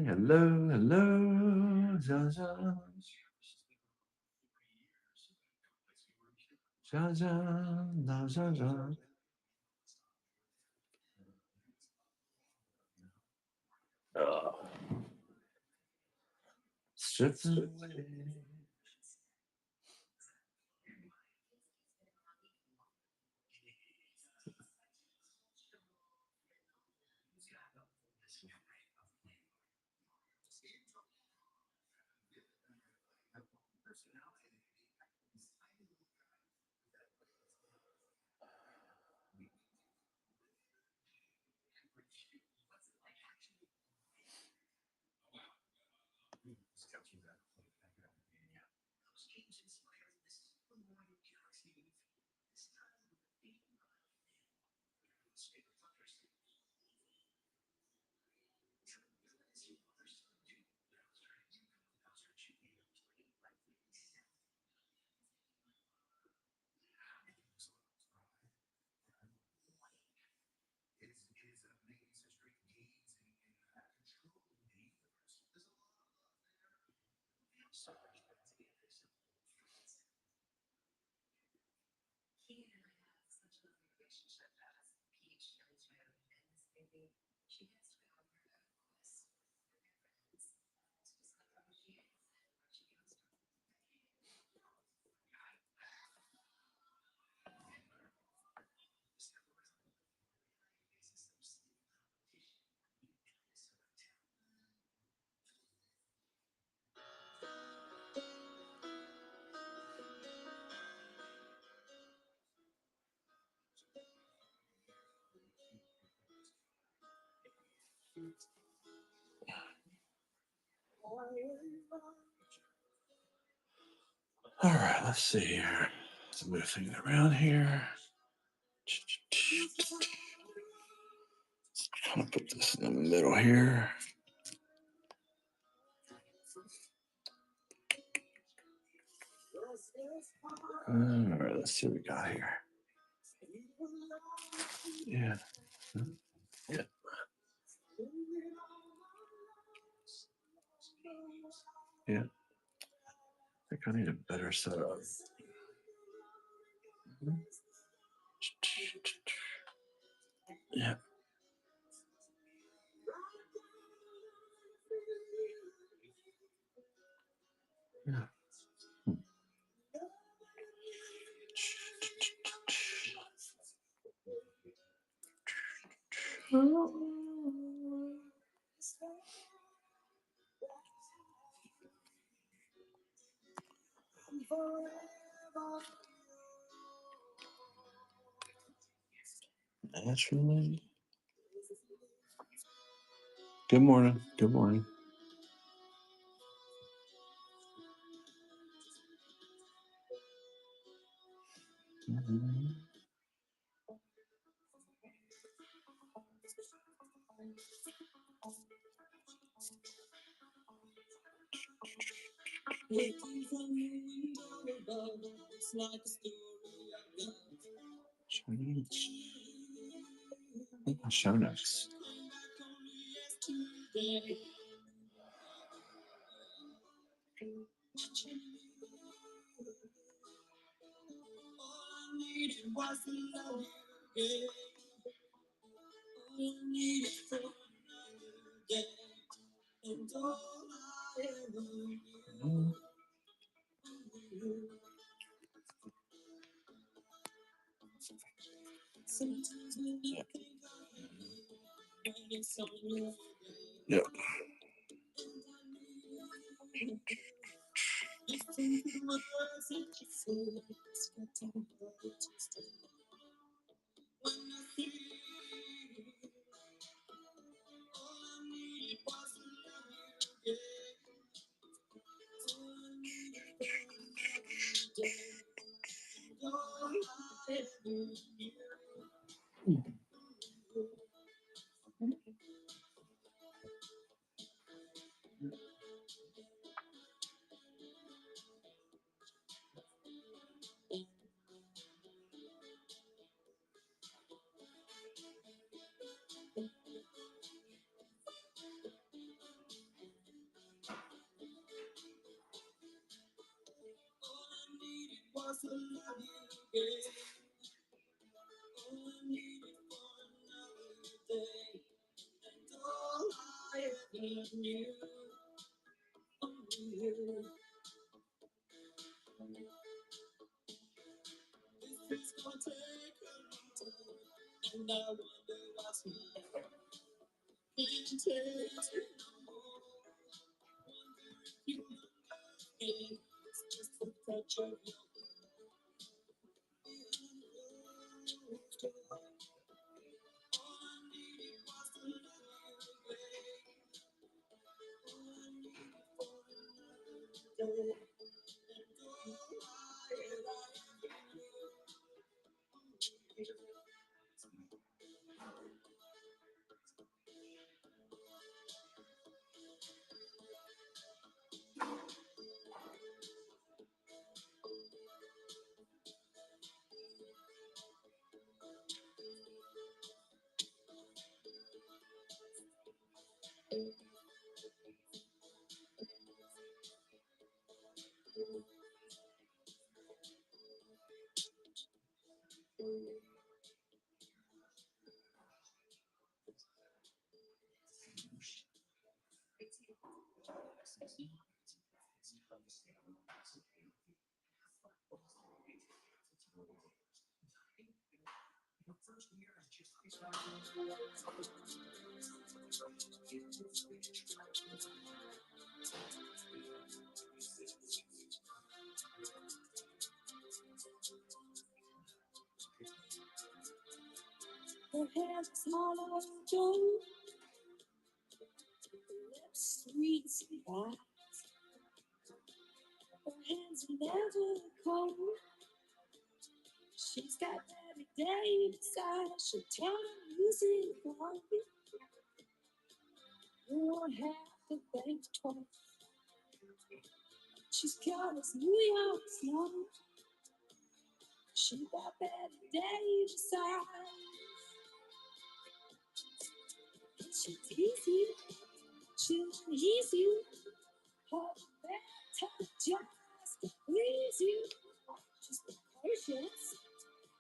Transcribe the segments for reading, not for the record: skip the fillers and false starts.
hello, hello, Zaza. Zaza, Zaza. Stripped away. All right, let's see here. Let's move things around here. Kind of put this in the middle here. All right, let's see what we got here. Yeah. Yeah. Yeah. I think I need a better setup. Yeah. Yeah. Naturally. Good morning. Good morning. Mhm. Show notes. Yep. Her hands small gold, lips sweet eyes. Her hands never cold. She's got every day beside. She'll tell the music for me. You won't have to think twice. She's got us New York snow. She got every day beside. She'll tease you. She'll ease you. Her better just to please you. She's precocious,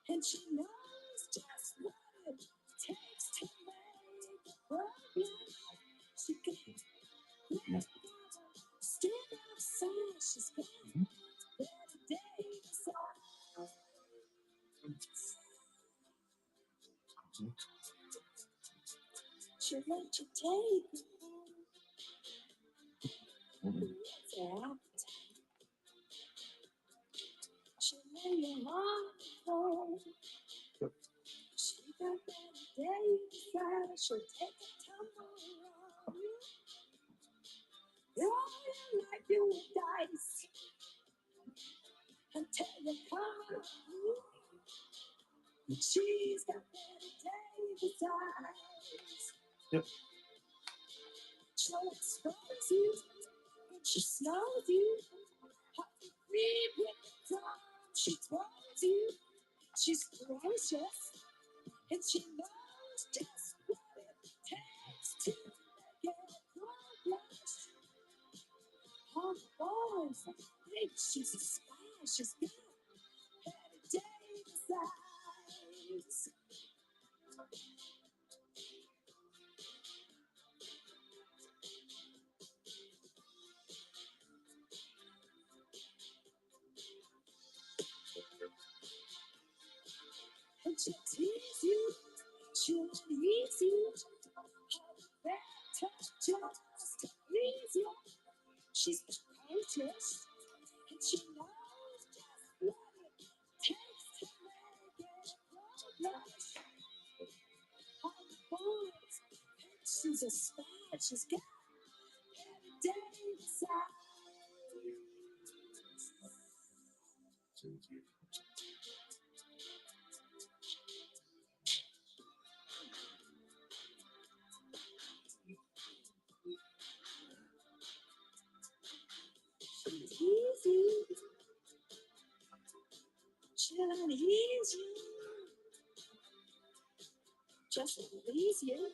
and she knows just what it takes to make a problem. She can stand outside. She's got better days beside. She'll let you take it home. She'll lay your heart home. She got better days beside. She'll take a tumble around you. Roll you like you dice until you come through. She's got better days besides. Yep. She'll expose you when she snows you. How to read with the tongue she throws you. She's ferocious and she knows just what it takes to get progress. All the boys think she's a spy. She's got better days besides. And she'll tease you, she'll ease you, better just to please you. She's precocious, and she knows just what it takes to make it progress. All the boys think she's a spy. She's got better days besides. She'll tease you, she'll ease you, just to please you.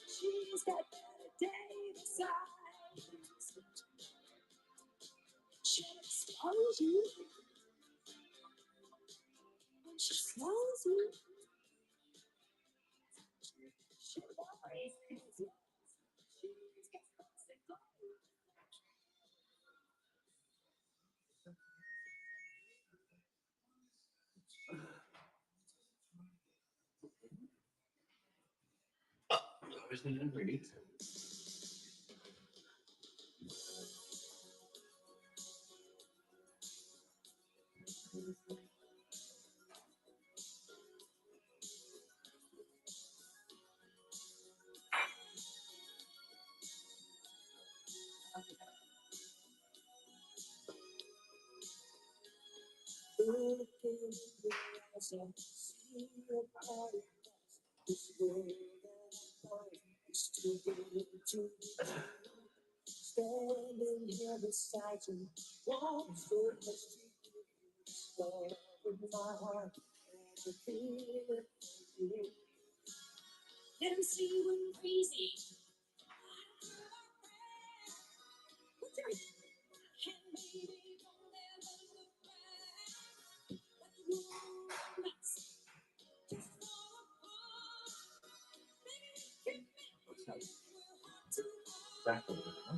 She's got better days besides. She'll expose you Always need to breathe. Standing here beside you, won't feel the love in my heart, and I feel it for you. Let 'em see you when crazy. Put your hand baby, don't ever look back. When the moonlight's just fall apart, baby, we can make What's that? we're heart to heart. Back over, huh?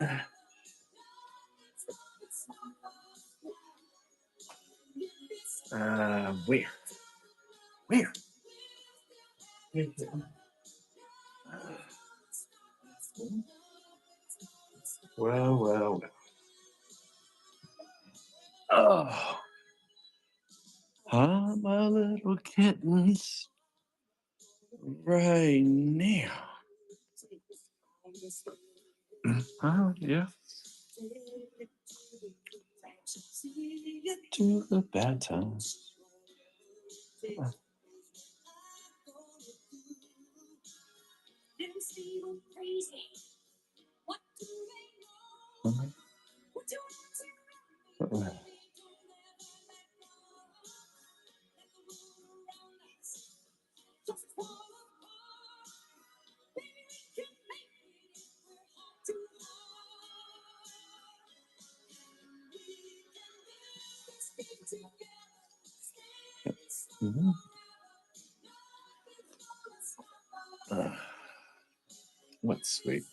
Okay. Where? Where? Well, well, well. Oh, huh, my little kittens, right now. Oh, yeah. To the bad times. Mhm. What's sweet?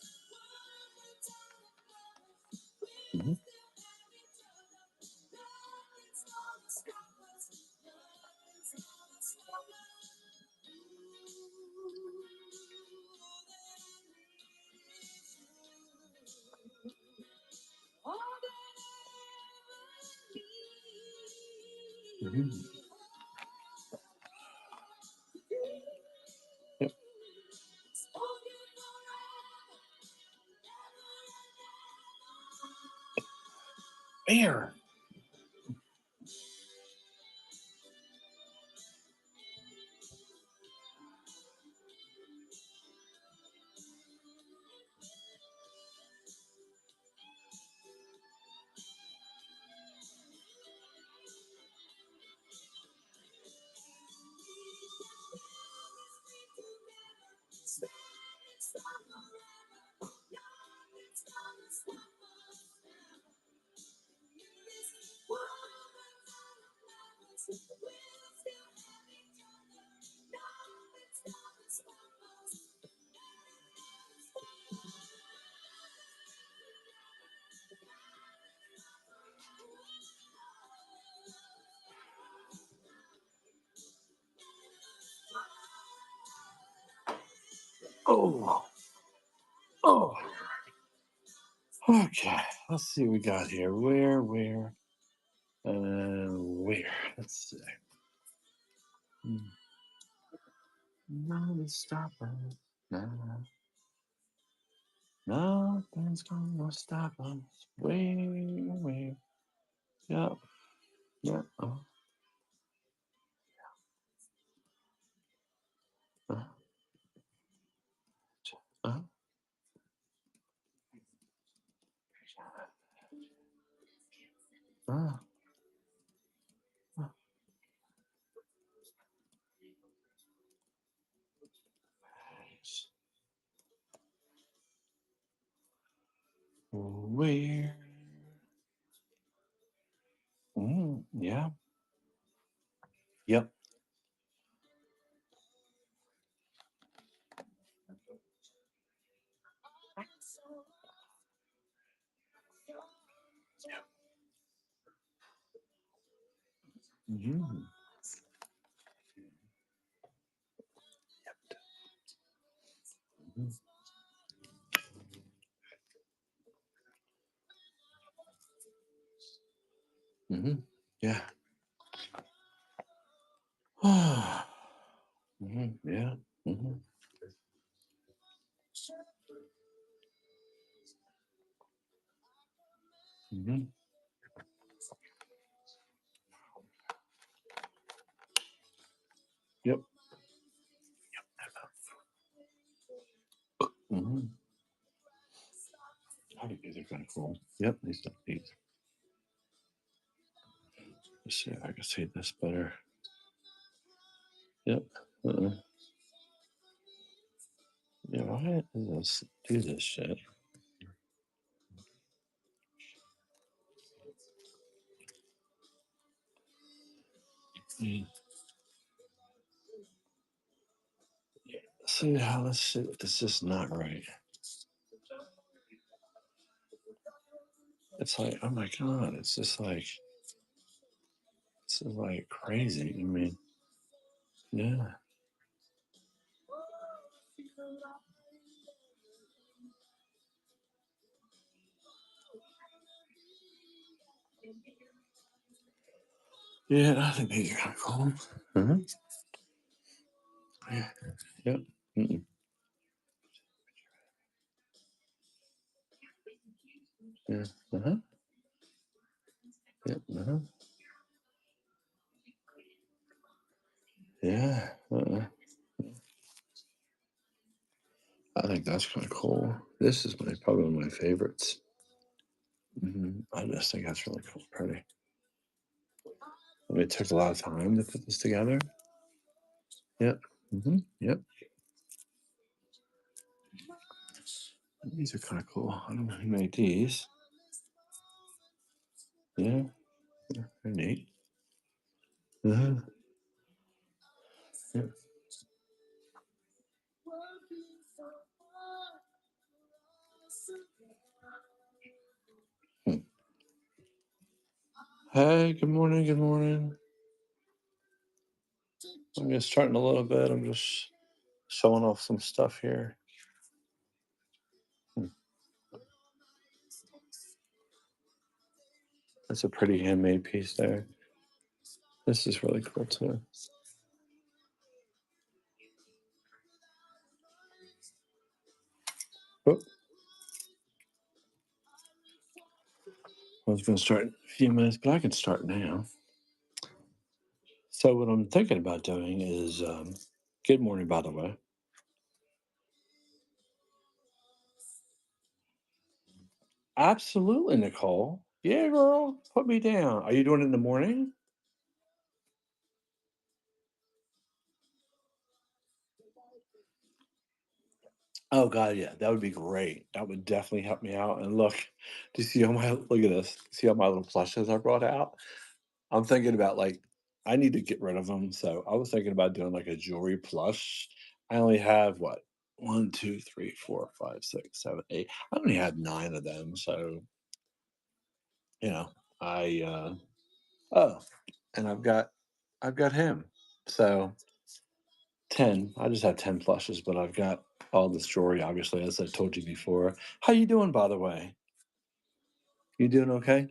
Mhm. Mhm. Yep. Bear. Oh, oh. Okay, let's see what we got here. Where? Where? Let's see. No, stop us. No, nothing's gonna stop us. Where? Yep, yep. Uh, uh, uh, uh. Where? Yep. Mm-hmm. Mm-hmm. Yeah. Mm-hmm. Yeah. Mm-hmm. Mm-hmm. Yep. Mm-hmm. I think these are kind of cool. Yep. These are these. Let's see if I can see this better. Yep. Uh-uh. Yeah. Why does this do this shit? Mm. See how this shit. This is not right. It's like, oh my god, it's just like it's just like crazy. I mean, yeah. Yeah, I think these are kind of cool. Mm-hmm. Yeah. Yep. Mm-mm. Yeah. Uh-huh. Yep. Uh-huh. Yeah. Uh-uh. I think that's kind of cool. This is probably one of my favorites. I just think that's really cool, pretty. I mean, it took a lot of time to put this together. Yep. Yep. These are kind of cool. I don't know who made these. Yeah, they're neat. Uh-huh. Yeah. Hmm. Hey, good morning. Good morning. I'm just starting a little bit. I'm just showing off some stuff here. Hmm. That's a pretty handmade piece there. This is really cool too. Oh, I was going to start in a few minutes, but I can start now. So, what I'm thinking about doing is good morning, by the way. Absolutely, Nicole. Yeah, girl, put me down. Are you doing it in the morning? Oh God, yeah, that would be great. That would definitely help me out. And look, do you see all my look at this? See all my little plushes I brought out? I'm thinking about like I need to get rid of them. So I was thinking about doing like a jewelry plush. I only have what? One, two, three, four, five, six, seven, eight. I only had nine of them. So, you know, I oh, and I've got him. So 10. I just have 10 plushes, but I've got all this jewelry, obviously, as I told you before. How you doing, by the way? You doing okay?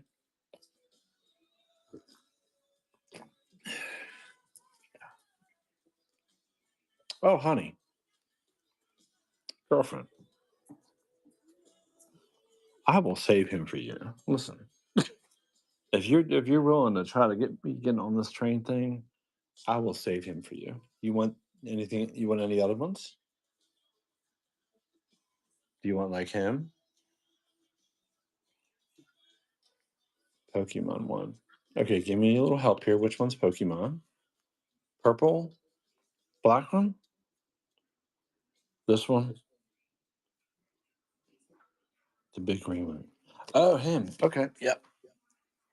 Oh, honey, girlfriend, I will save him for you. Listen, if you're willing to try to get me getting on this train thing, I will save him for you. You want anything? You want any other ones? Do you want like him? Pokemon one. Okay, give me a little help here. Which one's Pokemon? Purple, black one. This one, the big green one. Oh, him. Okay, yep.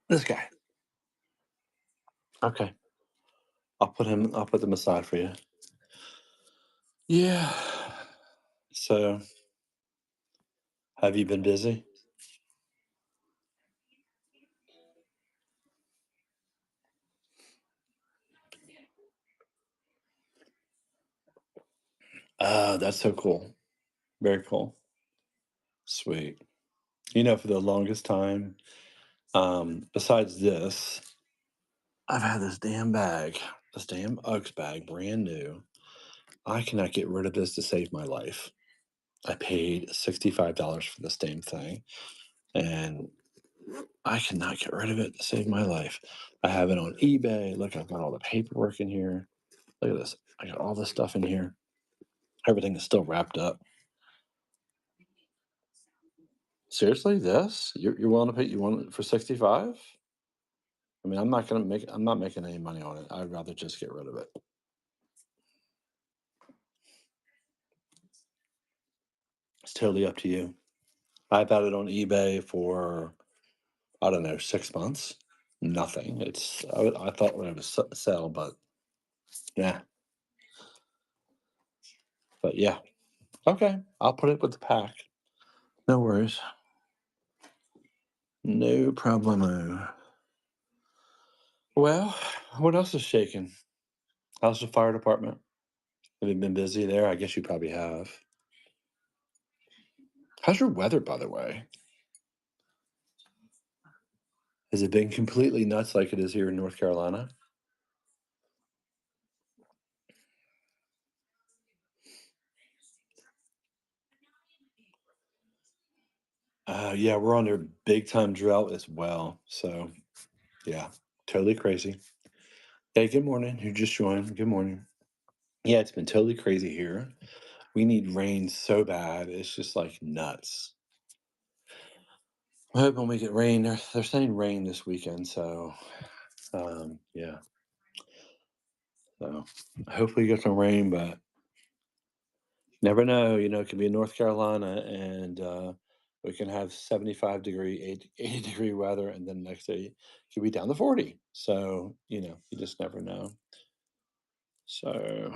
This guy. Okay. I'll put them aside for you. Yeah. So, have you been busy? That's so cool. Very cool. Sweet. For the longest time, besides this, I've had this damn Uggs bag, brand new. I cannot get rid of this to save my life. I paid $65 for this damn thing, and I cannot get rid of it to save my life. I have it on eBay. Look, I've got all the paperwork in here. Look at this. I got all this stuff in here. Everything is still wrapped up. Seriously, this? You're willing to pay? You want it for 65? I mean, I'm not making any money on it. I'd rather just get rid of it. It's totally up to you. I've had it on eBay for, I don't know, 6 months. Nothing. I thought it would sell, but yeah. But yeah. Okay. I'll put it with the pack. No worries. No problemo. Well, what else is shaking? How's the fire department? Have you been busy there? I guess you probably have. How's your weather, by the way? Has it been completely nuts like it is here in North Carolina? Yeah, we're under big time drought as well. So, yeah, totally crazy. Hey, good morning. Who just joined? Good morning. Yeah, it's been totally crazy here. We need rain so bad. It's just like nuts. I hope when we get rain, they're saying rain this weekend. So, yeah. So, hopefully, get some rain, but never know. It could be in North Carolina and we can have 75-degree, 80-degree weather, and then next day it could be down to 40. So, you just never know. So,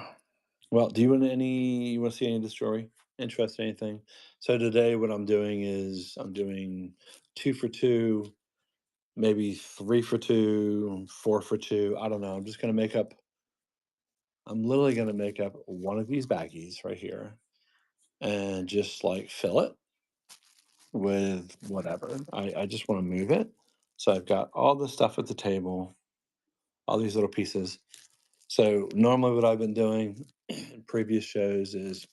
well, you want to see any of the story? Interested in anything? So today what I'm doing is I'm doing 2 for 2, maybe 3 for 2, 4 for 2. I don't know. I'm literally gonna make up one of these baggies right here and just like fill it with whatever. I just want to move it. So I've got all the stuff at the table, all these little pieces. So normally what I've been doing in previous shows is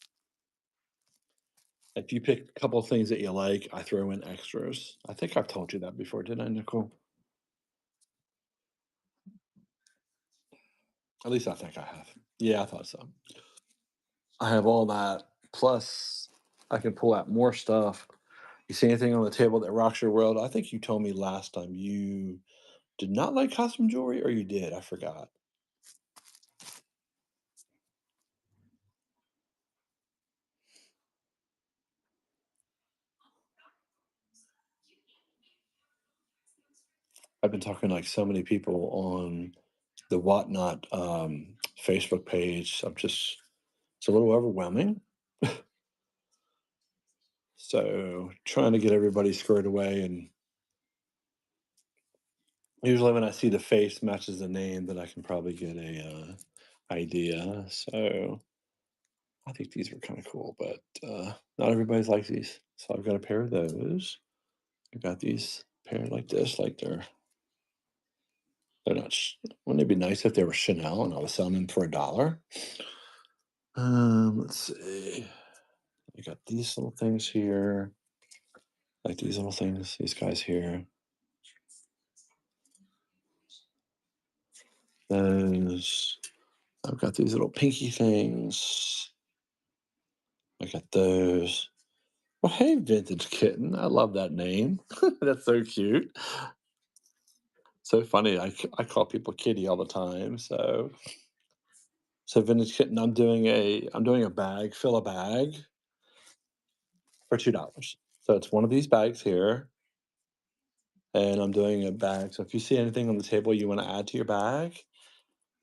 if you pick a couple of things that you like, I throw in extras. I think I've told you that before, didn't I, Nicole? At least I think I have. Yeah, I thought so. I have all that. Plus, I can pull out more stuff. You see anything on the table that rocks your world? I think you told me last time you did not like costume jewelry, or you did. I forgot. I've been talking to like so many people on the Whatnot Facebook page. It's a little overwhelming. So trying to get everybody squared away, and usually when I see the face matches the name, then I can probably get a idea. So I think these were kind of cool, but not everybody's like these. So I've got a pair of those. I've got these pair like this, like they're not. Wouldn't it be nice if they were Chanel and I was selling them for $1? Let's see. I got these little things here, like these little things. These guys here. Those. I've got these little pinky things. I got those. Well, hey, Vintage Kitten. I love that name. That's so cute. So funny. I call people Kitty all the time. So Vintage Kitten. I'm doing a bag. Fill a bag for $2. So it's one of these bags here, and I'm doing a bag. So if you see anything on the table you want to add to your bag,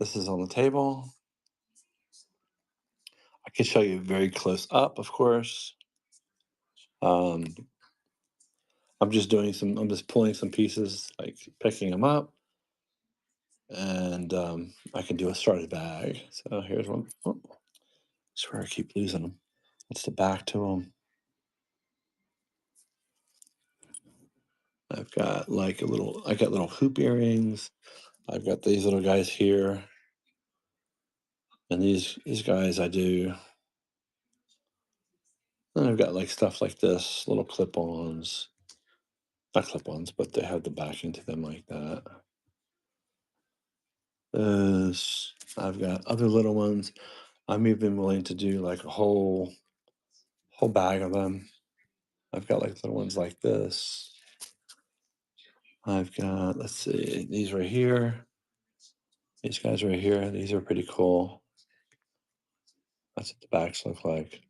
This is on the table. I can show you very close up, of course. Um, I'm just pulling some pieces, like picking them up, and I can do a started bag. So here's one. Oh, I swear I keep losing them. That's the back to them. I got little hoop earrings. I've got these little guys here, and these guys I do. Then I've got like stuff like this, little clip-ons, not clip-ons, but they have the backing to them like that. This, I've got other little ones. I'm even willing to do like a whole bag of them. I've got like little ones like this. I've got, let's see, these right here. These guys right here. These are pretty cool. That's what the backs look like.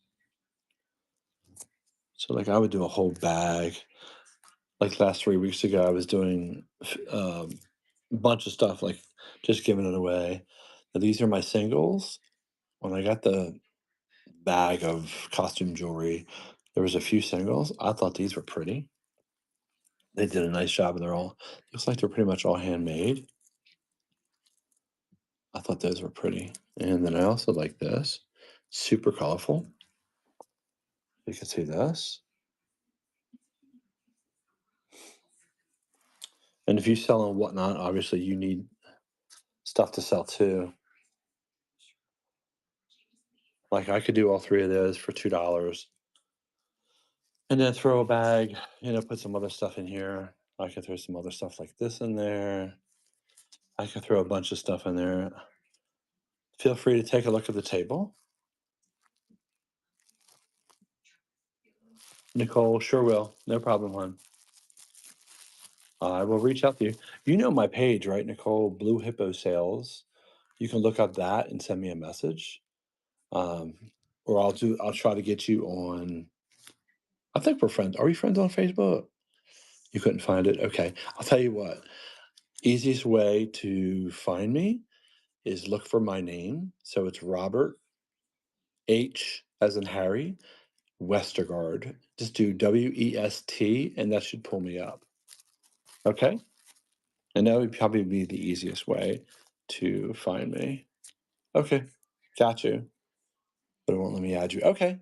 So like I would do a whole bag. Like last 3 weeks ago, I was doing a bunch of stuff, like just giving it away. Now, these are my singles. When I got the bag of costume jewelry, there was a few singles. I thought these were pretty. They did a nice job, and they're all looks like they're pretty much all handmade. I thought those were pretty. And then I also like this. Super colorful. You can see this. And if you sell on Whatnot, obviously you need stuff to sell too. Like I could do all three of those for $2 and then throw a bag, put some other stuff in here. I could throw some other stuff like this in there. I could throw a bunch of stuff in there. Feel free to take a look at the table. Nicole, sure will. No problem, hon. I will reach out to you. You know my page, right, Nicole? Blue Hippo Sales. You can look up that and send me a message. Um, or I'll try to get you on. I think we're friends. Are we friends on Facebook? You couldn't find it? Okay. I'll tell you what. Easiest way to find me is look for my name. So it's Robert H as in Harry Westergaard. Just do WEST and that should pull me up. Okay. And that would probably be the easiest way to find me. Okay. Got you. But it won't let me add you. Okay.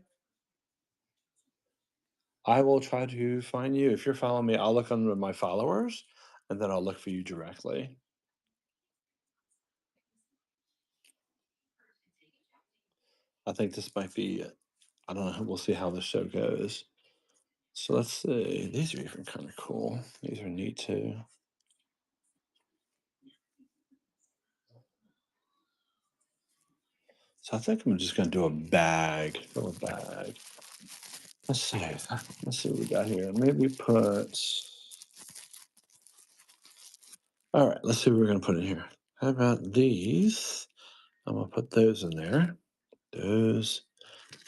I will try to find you. If you're following me, I'll look under my followers and then I'll look for you directly. I think this might be it. I don't know. We'll see how the show goes. So let's see. These are even kind of cool. These are neat too. So I think I'm just gonna do a bag. Fill a bag. Let's see. Let's see what we got here. Maybe put. All right. Let's see what we're gonna put in here. How about these? I'm gonna put those in there. Those.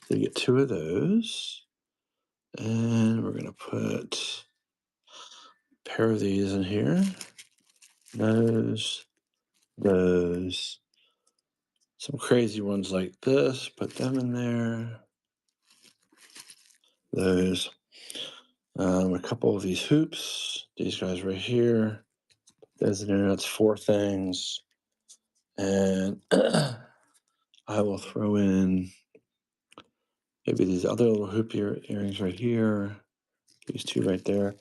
So you get two of those, and we're gonna put a pair of these in here. Those. Some crazy ones like this. Put them in there. Those. A couple of these hoops. These guys right here. Those in there. That's four things. And I will throw in maybe these other little hoop earrings right here. These two right there.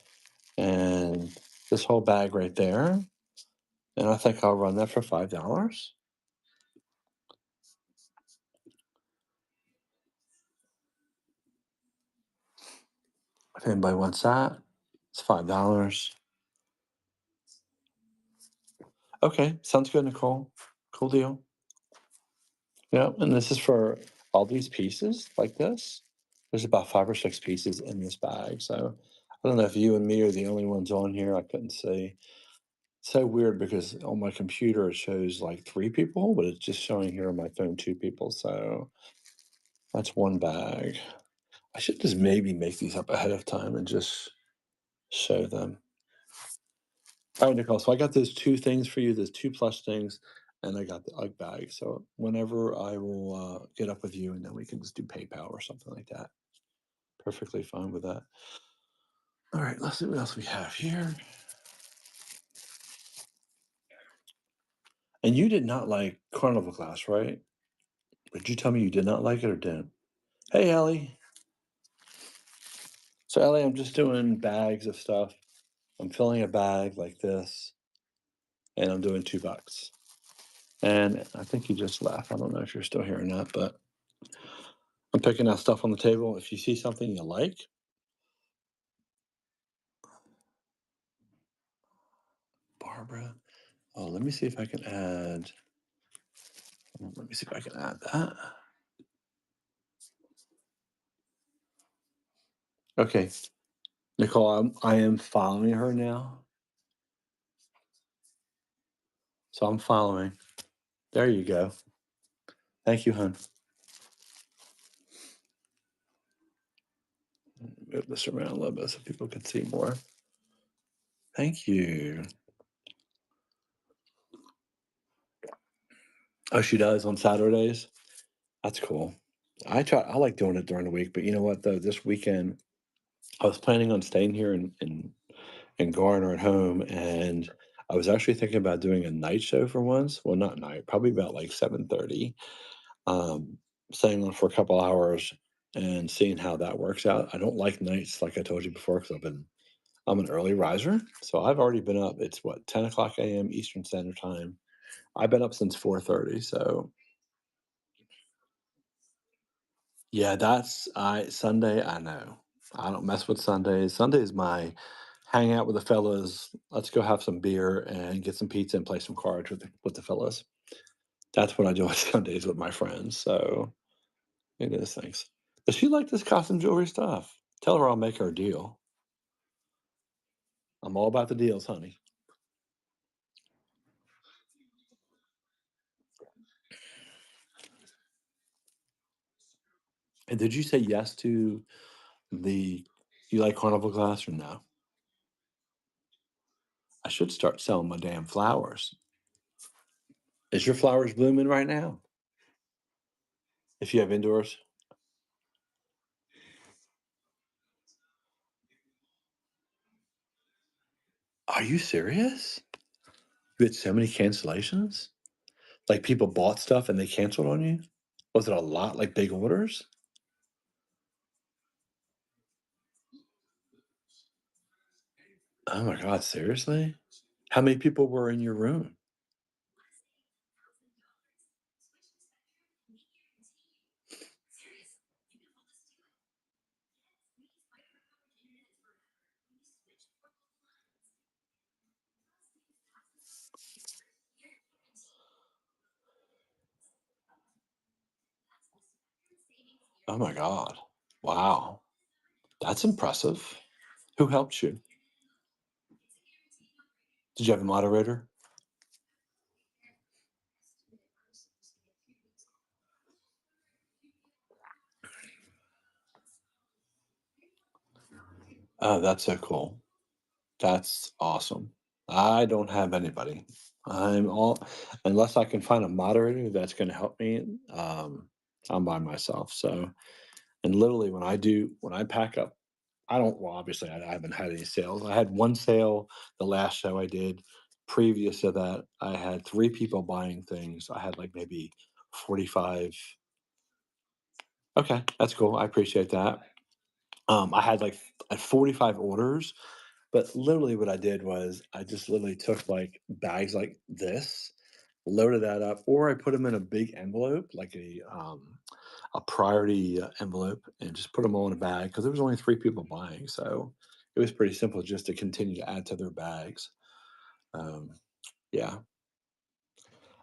And this whole bag right there. And I think I'll run that for $5. If anybody wants that, it's $5. Okay, sounds good, Nicole. Cool deal. Yeah, and this is for all these pieces like this. There's about 5 or 6 pieces in this bag. So I don't know if you and me are the only ones on here. I couldn't see. It's so weird because on my computer it shows like 3 people, but it's just showing here on my phone 2 people. So that's one bag. I should just maybe make these up ahead of time and just show them. All right, Nicole. So I got those two things for you, those two plush things. and I got the UGG bag. So whenever I will get up with you, and then we can just do PayPal or something like that. Perfectly fine with that. All right, let's see what else we have here. And you did not like carnival class, right? Did you tell me you did not like it or didn't? Hey, Ellie. So, Ellie, I'm just doing bags of stuff. I'm filling a bag like this, and I'm doing $2. And I think you just left. I don't know if you're still here or not, but I'm picking out stuff on the table. If you see something you like, Barbara. Oh, let me see if I can add. Let me see if I can add that. Okay, Nicole, I am following her now. So I'm following. There you go. Thank you, hon. Move this around a little bit so people can see more. Thank you. Oh, she does on Saturdays? That's cool. I like doing it during the week, but you know what though? This weekend I was planning on staying here in Garner at home, and I was actually thinking about doing a night show for once. Well, not night, probably about like 7:30. Um, Staying on for a couple hours and seeing how that works out. I don't like nights like I told you before because I'm an early riser, so I've already been up. It's what 10 o'clock a.m. Eastern Standard Time. I've been up since 4:30. So yeah, that's I Sunday. I know I don't mess with Sundays. Sunday is my hang out with the fellas. Let's go have some beer and get some pizza and play some cards with the fellas. That's what I do on Sundays with my friends. So it is things. Does she like this costume jewelry stuff? Tell her I'll make her a deal. I'm all about the deals, honey. And did you say yes to the you like carnival glass or no? I should start selling my damn flowers. Is your flowers blooming right now? If you have indoors? Are you serious? You had so many cancellations? Like people bought stuff and they canceled on you? Was it a lot, like big orders? Oh my god, seriously? How many people were in your room? Oh my god. Wow. That's impressive. Who helped you? Did you have a moderator? Oh, that's so cool. That's awesome. I don't have anybody. I'm all unless I can find a moderator that's gonna help me, I'm by myself. So and literally when I pack up, I don't well, obviously I haven't had any sales. I had one sale the last show I did. Previous to that, I had 3 people buying things. I had like maybe 45. Okay, that's cool. I appreciate that. I had like 45 orders, but literally what I did was I just literally took like bags like this, loaded that up, or I put them in a big envelope, like a priority envelope, and just put them all in a bag because there was only 3 people buying. So it was pretty simple just to continue to add to their bags. Um, yeah,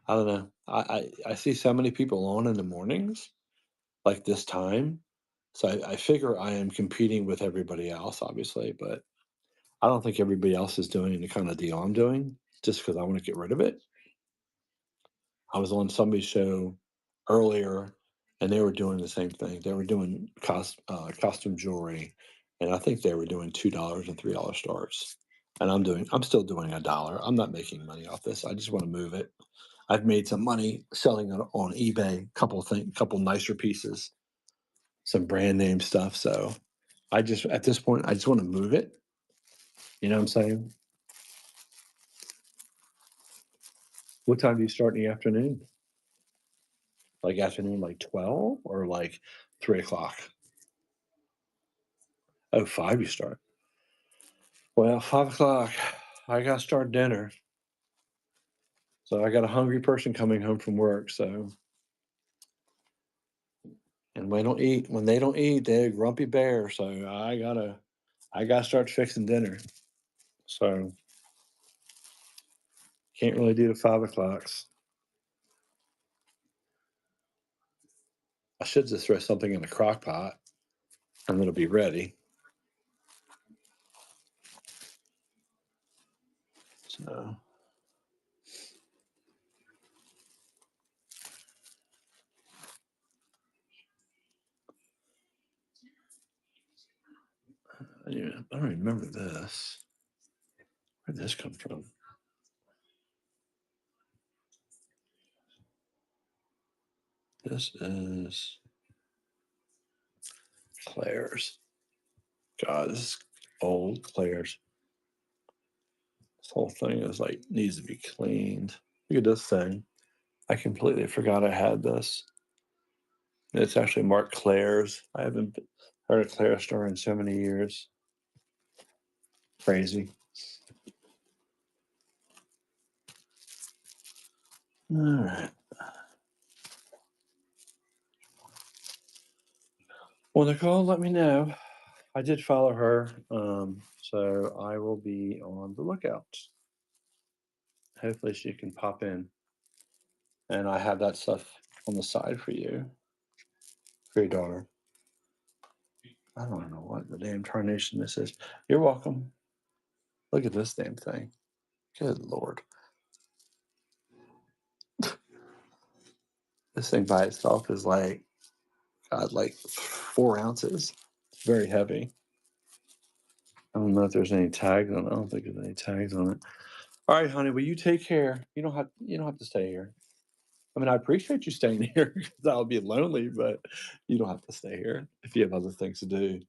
I don't know. I see so many people on in the mornings, like this time. So I figure I am competing with everybody else, obviously, but I don't think everybody else is doing the kind of deal I'm doing just because I want to get rid of it. I was on somebody's show earlier, and they were doing the same thing. They were doing costume jewelry, and I think they were doing $2 and $3 starts. And I'm still doing $1. I'm not making money off this. I just want to move it. I've made some money selling it on eBay, couple nicer pieces, some brand name stuff. So I just at this point I just want to move it. You know what I'm saying? What time do you start in the afternoon? Like afternoon, like 12 or like 3 o'clock? Oh, 5 you start. Well, 5 o'clock, I gotta start dinner. So I got a hungry person coming home from work. So and when they don't eat, they're a grumpy bear. So I gotta start fixing dinner. So can't really do the 5 o'clocks. I should just throw something in the crock pot and it'll be ready. So I don't remember this. Where'd this come from? This is Claire's. God, this is old Claire's. This whole thing is like needs to be cleaned. Look at this thing. I completely forgot I had this. It's actually marked Claire's. I haven't heard a Claire store in so many years. Crazy. All right. Well, Nicole, let me know. I did follow her, so I will be on the lookout. Hopefully, she can pop in, and I have that stuff on the side for your daughter. I don't know what the damn tarnation this is. You're welcome. Look at this damn thing. Good lord, this thing by itself is like God, like 4 ounces. It's very heavy. I don't know if there's any tags on it. I don't think there's any tags on it. All right, honey. Well, you take care. You don't have to stay here. I mean, I appreciate you staying here because I'll be lonely, but you don't have to stay here if you have other things to do.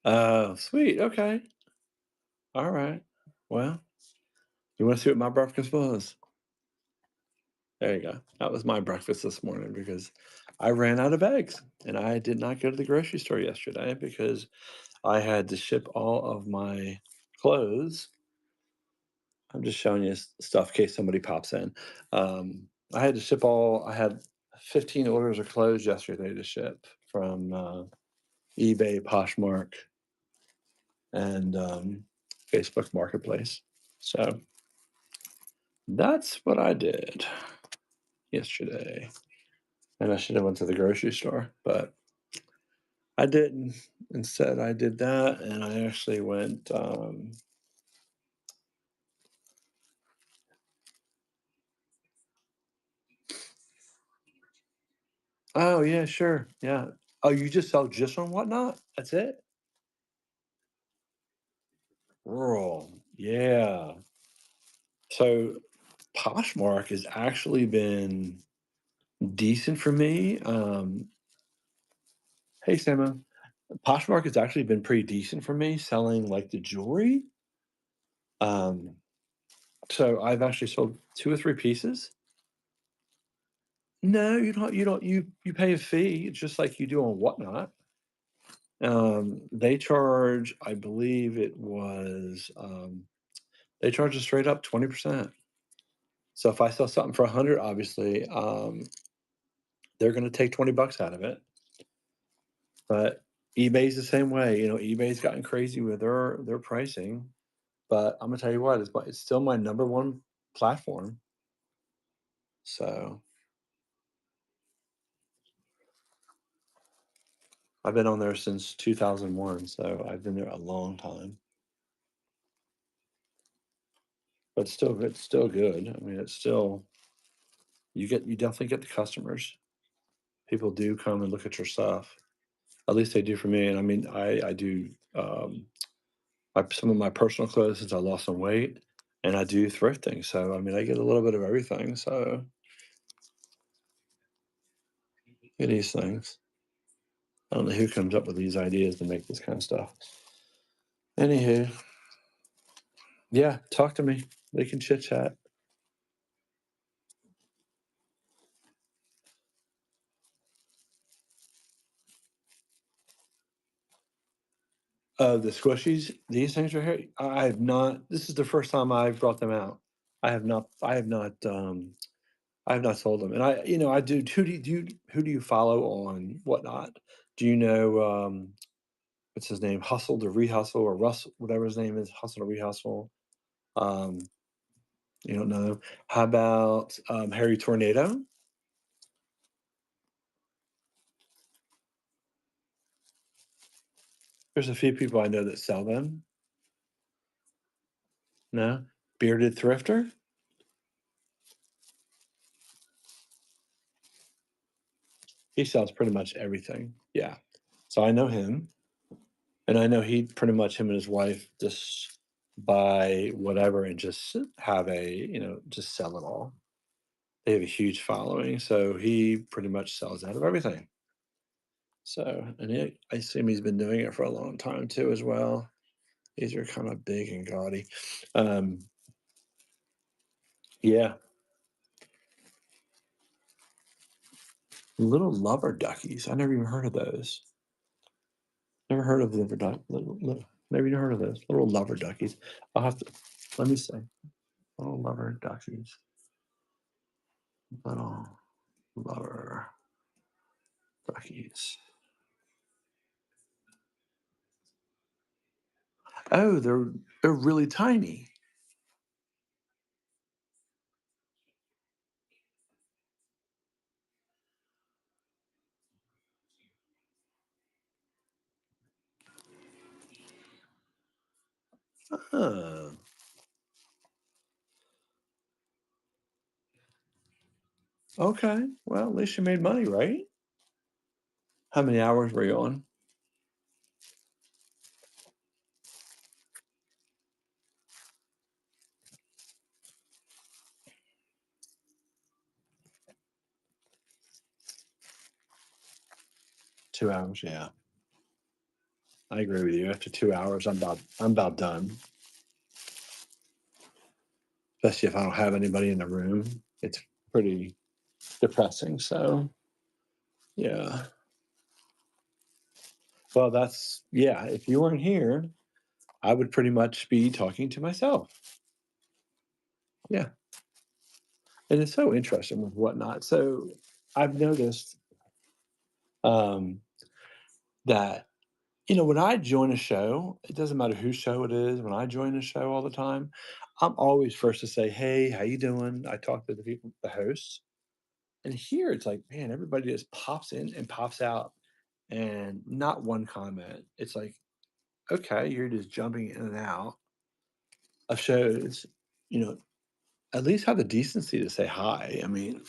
Oh, sweet. Okay. All right. Well, you want to see what my breakfast was? There you go. That was my breakfast this morning because I ran out of eggs and I did not go to the grocery store yesterday because I had to ship all of my clothes. I'm just showing you stuff in case somebody pops in. I had to ship all. I had 15 orders of clothes yesterday to ship from eBay, Poshmark, and Facebook Marketplace. So that's what I did yesterday, and I should have went to the grocery store, but I didn't. Instead, I did that, and I actually went. Oh yeah, sure, yeah. Oh, you just sell just on Whatnot? That's it? Rural, yeah. So Poshmark has actually been decent for me. Hey, Simon. Poshmark has actually been pretty decent for me selling like the jewelry. Um, so I've actually sold 2 or 3 pieces. No, you pay a fee just like you do on Whatnot. They charge, I believe it was, they charge a straight up 20%. So if I sell something for 100, obviously, they're going to take 20 bucks out of it. But eBay's the same way. eBay's gotten crazy with their pricing. But I'm gonna tell you what, it's still my number one platform. So I've been on there since 2001. So I've been there a long time. But it's still good. I mean, it's still you definitely get the customers. People do come and look at your stuff. At least they do for me. And I mean, I do. some of my personal clothes since I lost some weight, and I do thrifting. So I mean, I get a little bit of everything. So get these things. I don't know who comes up with these ideas to make this kind of stuff. Anywho, yeah, talk to me. We can chit chat. The squishies, these things right here, I have not. This is the first time I've brought them out. I have not. I have not. I have not sold them, and I do. Who do you follow on whatnot? Do you know what's his name? Hustle to Rehustle or Russ, whatever his name is, Hustle to Rehustle. Um, you don't know. How about Harry Tornado? There's a few people I know that sell them. No, Bearded Thrifter. He sells pretty much everything. Yeah, so I know him. And I know he pretty much him and his wife just buy whatever and just have just sell it all. They have a huge following, so he pretty much sells out of everything. So, and I assume he's been doing it for a long time too, as well. These are kind of big and gaudy. Um, yeah, little lover duckies. I never even heard of those. Never heard of liver duck. Never even heard of those little lover duckies. I'll have to. Let me see. Little lover duckies. Little lover duckies. Oh, they're really tiny. Oh, okay. Well, at least you made money, right? How many hours were you on? 2 hours. Yeah, I agree with you. After 2 hours, I'm about done. Especially if I don't have anybody in the room, it's pretty depressing. So yeah. Well, that's yeah. If you weren't here, I would pretty much be talking to myself. Yeah, and it's so interesting with whatnot. So I've noticed um, that when I join a show, it doesn't matter whose show it is. When I join a show all the time, I'm always first to say, "Hey, how you doing?" I talk to the people, the hosts, and here it's like, man, everybody just pops in and pops out, and not one comment. It's like, okay, you're just jumping in and out of shows. You know, at least have the decency to say hi. I mean,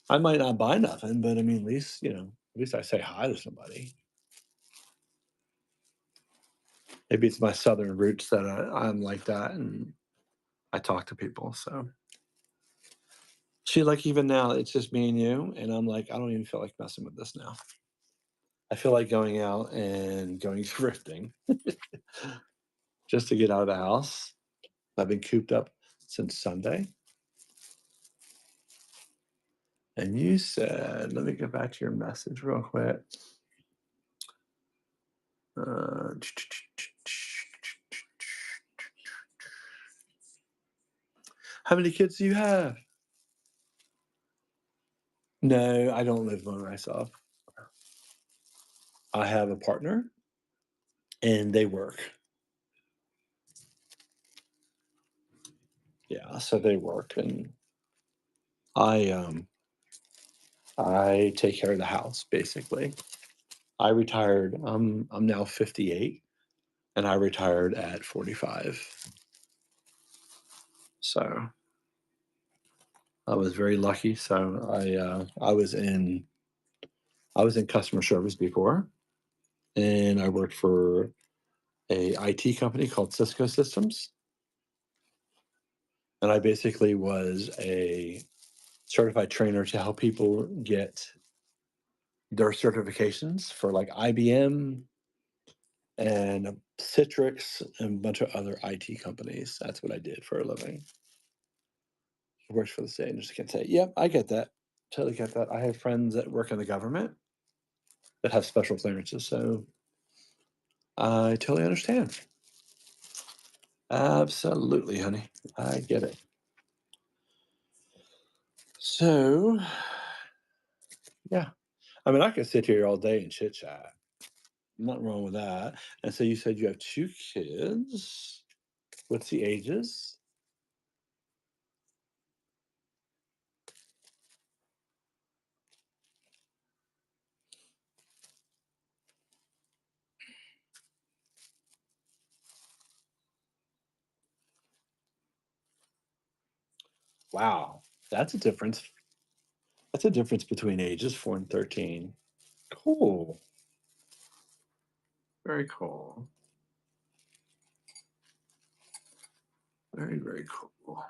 I might not buy nothing, but I mean, at least I say hi to somebody. Maybe it's my southern roots that I'm like that, and I talk to people. So she like even now it's just me and you, and I'm like I don't even feel like messing with this now. I feel like going out and going thrifting just to get out of the house. I've been cooped up since Sunday. And you said, let me get back to your message real quick. Uh, how many kids do you have? No, I don't live by myself. I have a partner and they work. Yeah, so they work and I um I take care of the house basically. I retired. I'm now 58 and I retired at 45. So I was very lucky. So I was in customer service before and I worked for a IT company called Cisco Systems, and I basically was a certified trainer to help people get their certifications for like IBM and Citrix and a bunch of other IT companies. That's what I did for a living. I worked for the state and just can't say, yep, I get that. Totally get that. I have friends that work in the government that have special clearances, so I totally understand. Absolutely, honey. I get it. So, yeah. I mean, I could sit here all day and chit chat. Nothing wrong with that. And so you said you have two kids. What's the ages? Wow, that's a difference. That's a difference between ages 4 and 13. Cool. Very cool. Very, very cool.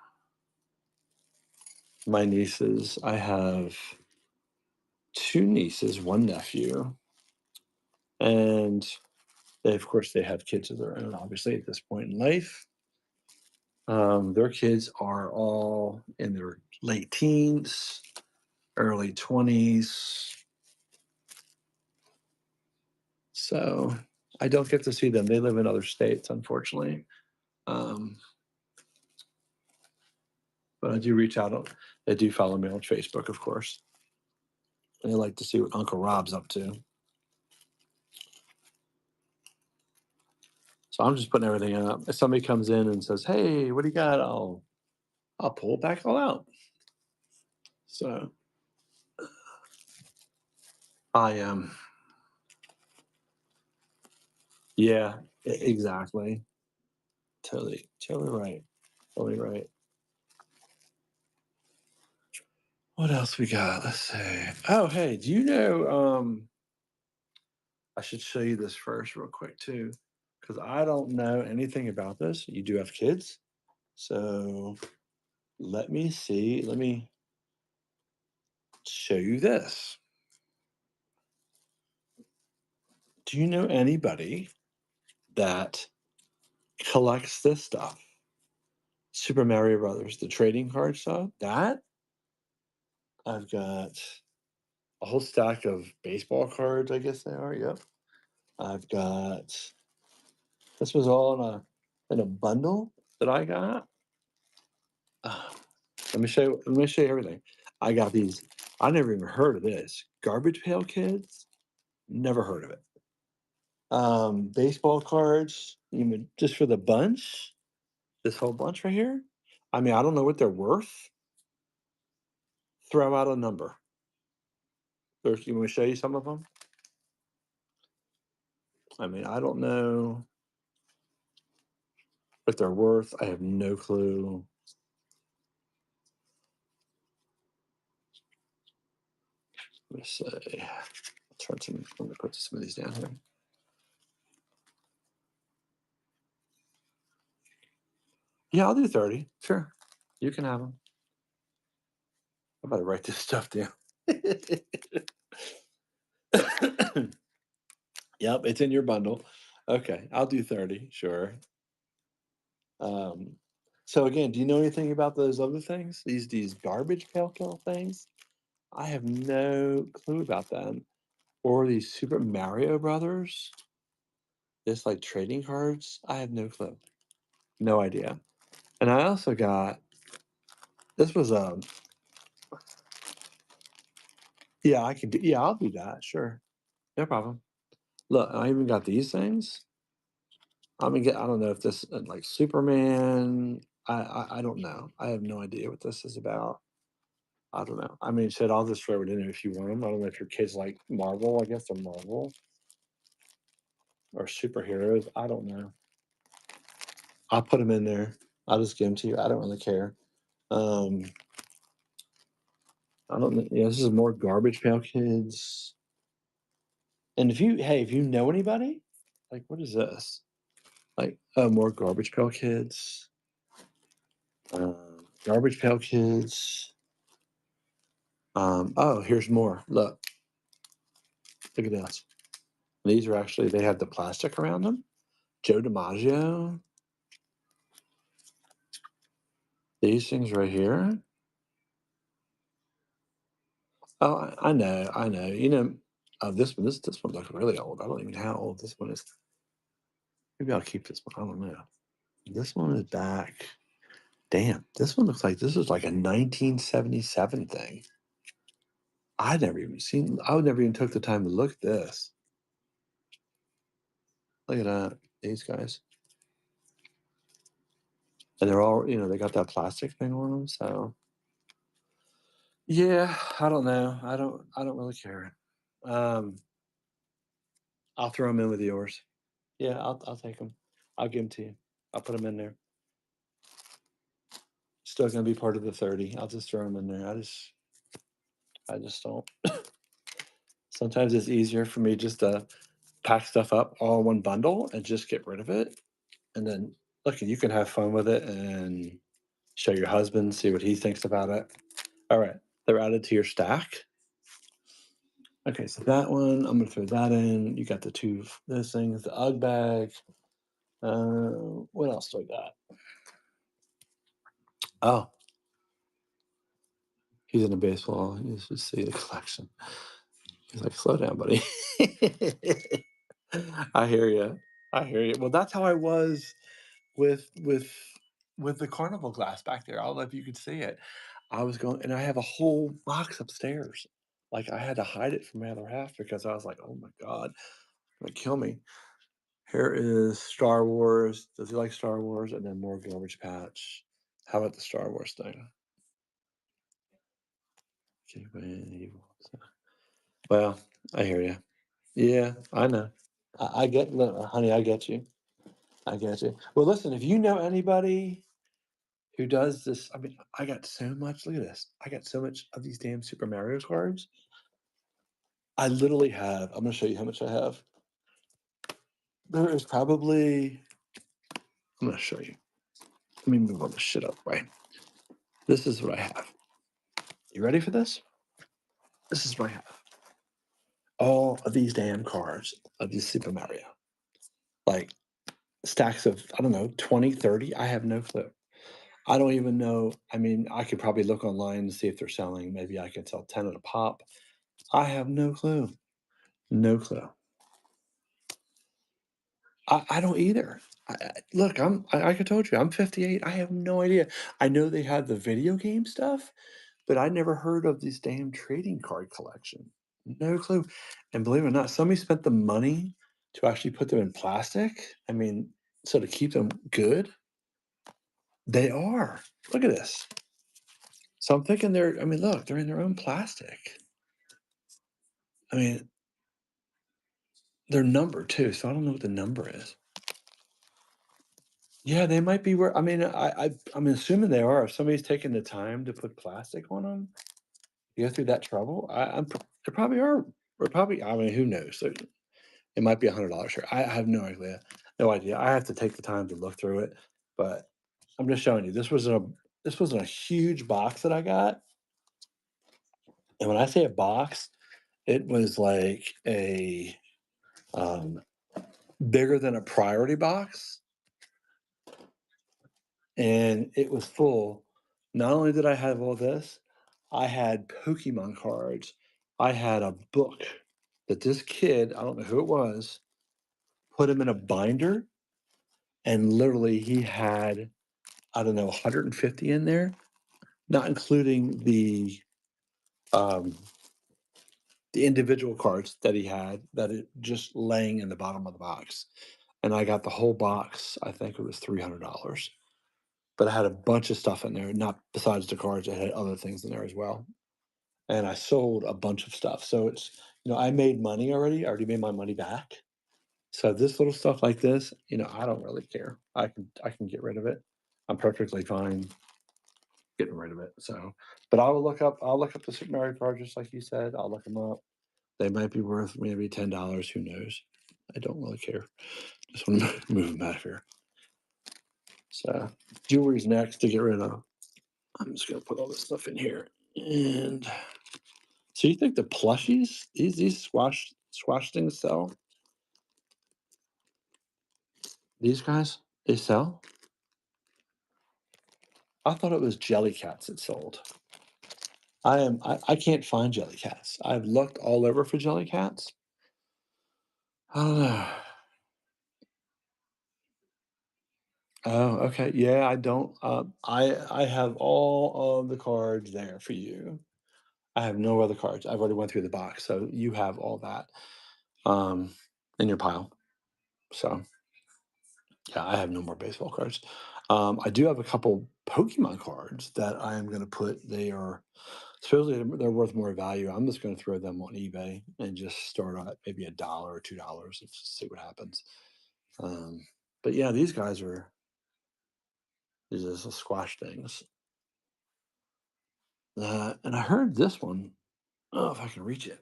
My nieces, I have two nieces, one nephew, and they, of course, they have kids of their own, obviously, at this point in life. Their kids are all in their late teens, early 20s. So I don't get to see them. They live in other states, unfortunately. Um, but I do reach out. They do follow me on Facebook, of course. And they like to see what Uncle Rob's up to. So I'm just putting everything up. If somebody comes in and says, "Hey, what do you got?" I'll pull it back all out. So I am, yeah, exactly. Totally, totally right. Totally right. What else we got? Let's see. Oh, hey, do you know? I should show you this first, real quick, too, because I don't know anything about this. You do have kids, so let me see. Let me show you this. Do you know anybody that collects this stuff? Super Mario Brothers, the trading card stuff. That I've got a whole stack of baseball cards. I guess they are. Yep. I've got. This was all in a bundle that I got. Uh, let me show you. Let me show you everything. I got these. I never even heard of this. Garbage Pail Kids. Never heard of it. Baseball cards. Even just for the bunch. This whole bunch right here. I mean, I don't know what they're worth. Throw out a number. There's, you want me to show you some of them? I mean, I don't know what they're worth. I have no clue. Let me say, I'll try to, let me put some of these down here. Yeah, I'll do 30. Sure. You can have them. I'm about to write this stuff down. Yep, it's in your bundle. Okay, I'll do 30. Sure. Um, so again, do you know anything about those other things? These garbage pail kill things? I have no clue about them. Or these Super Mario Brothers? Just like trading cards? I have no clue. No idea. And I also got this was yeah, I can do yeah, I'll do that. Sure. No problem. Look, I even got these things. I'm gonna get I don't know if this like Superman. I don't know. I have no idea what this is about. I don't know. I mean, shit, I'll just throw it in there if you want them. I don't know if your kids like Marvel. I guess they're Marvel or superheroes. I don't know. I'll put them in there. I'll just give them to you. I don't really care. Um, I don't know. Yeah, this is more Garbage Pail Kids. And if you, hey, if you know anybody, like, what is this? Like, more Garbage Pail Kids. Garbage Pail Kids. Oh, here's more. Look at this. These are actually, they have the plastic around them. Joe DiMaggio. These things right here. Oh, I know, I know. This one looks really old. I don't even know how old this one is. Maybe I'll keep this one. I don't know. This one is back. Damn, this one looks like this is like a 1977 thing. I would never even took the time to look at this. Look at that. These guys. And they're all, they got that plastic thing on them. So yeah, I don't know. I don't really care. Um, I'll throw them in with yours. Yeah, I'll take them. I'll give them to you. I'll put them in there. Still gonna be part of the 30. I'll just throw them in there. I just don't. Sometimes it's easier for me just to pack stuff up all in one bundle and just get rid of it. And then look, you can have fun with it and show your husband, see what he thinks about it. All right, they're added to your stack. Okay, so that one, I'm gonna throw that in. You got the two those things, the UGG bag. What else do I got? Oh, he's in a baseball. You should see the collection. He's like, slow down, buddy. I hear you. I hear you. Well, that's how I was with the carnival glass back there. I don't know if you could see it. I was going, and I have a whole box upstairs. Like I had to hide it from my other half because I was like, oh my god, gonna kill me. Here is Star Wars. Does he like Star Wars? And then more Garbage Patch. How about the Star Wars thing? Okay, well, I hear you. Yeah, I know. I get, no, honey, I get you. I get you. Well, listen, if you know anybody who does this, I mean, I got so much. Look at this. I got so much of these damn Super Mario cards. I literally have. I'm going to show you how much I have. There is probably. I'm going to show you. Let me move all this shit up, right? This is what I have. You ready for this? This is what I have. All of these damn cards of these Super Mario. Like stacks of, I don't know, 20, 30. I have no clue. I don't even know. I mean, I could probably look online and see if they're selling. Maybe I could sell 10 at a pop. I have no clue. No clue. I don't either. Look, like I told you, I'm 58. I have no idea. I know they had the video game stuff, but I never heard of this damn trading card collection. No clue. And believe it or not, somebody spent the money to actually put them in plastic. I mean, so to keep them good, they are. Look at this. So I'm thinking I mean, look, they're in their own plastic. I mean, they're numbered too, so I don't know what the number is. Yeah, they might be where I mean, I'm assuming they are. If somebody's taking the time to put plastic on them, you go through that trouble, they probably are. Or probably, I mean, who knows? It might be $100 here. I have no idea. No idea. I have to take the time to look through it, but I'm just showing you. This wasn't a huge box that I got, and when I say a box, it was like a um, bigger than a priority box, and it was full. Not only did I have all this, I had Pokemon cards. I had a book that this kid, I don't know who it was, put him in a binder, and literally he had, I don't know, 150 in there, not including um, the individual cards that he had that it just laying in the bottom of the box. And I got the whole box. I think it was $300. But I had a bunch of stuff in there, not besides the cards. I had other things in there as well. And I sold a bunch of stuff. So I made money already. I already made my money back. So this little stuff like this, I don't really care. I can get rid of it. I'm perfectly fine getting rid of it. So, but I'll look up the Super Mario cards just like you said. I'll look them up. They might be worth maybe $10. Who knows? I don't really care. Just want to move them out of here. So jewelry's next to get rid of. I'm just gonna put all this stuff in here. And so you think the plushies, these squash things sell? These guys, they sell? I thought it was Jellycats that sold. I can't find Jellycats. I've looked all over for Jellycats. I don't know. Oh, okay. Yeah, I don't. I have all of the cards there for you. I have no other cards. I've already went through the box, so you have all that um, in your pile. So yeah, I have no more baseball cards. I do have a couple Pokemon cards that I am going to put. They are supposedly they're worth more value. I'm just going to throw them on eBay and just start at maybe $1 or $2 and just see what happens. Um, but yeah, these are the squash things. And I heard this one. Oh, if I can reach it.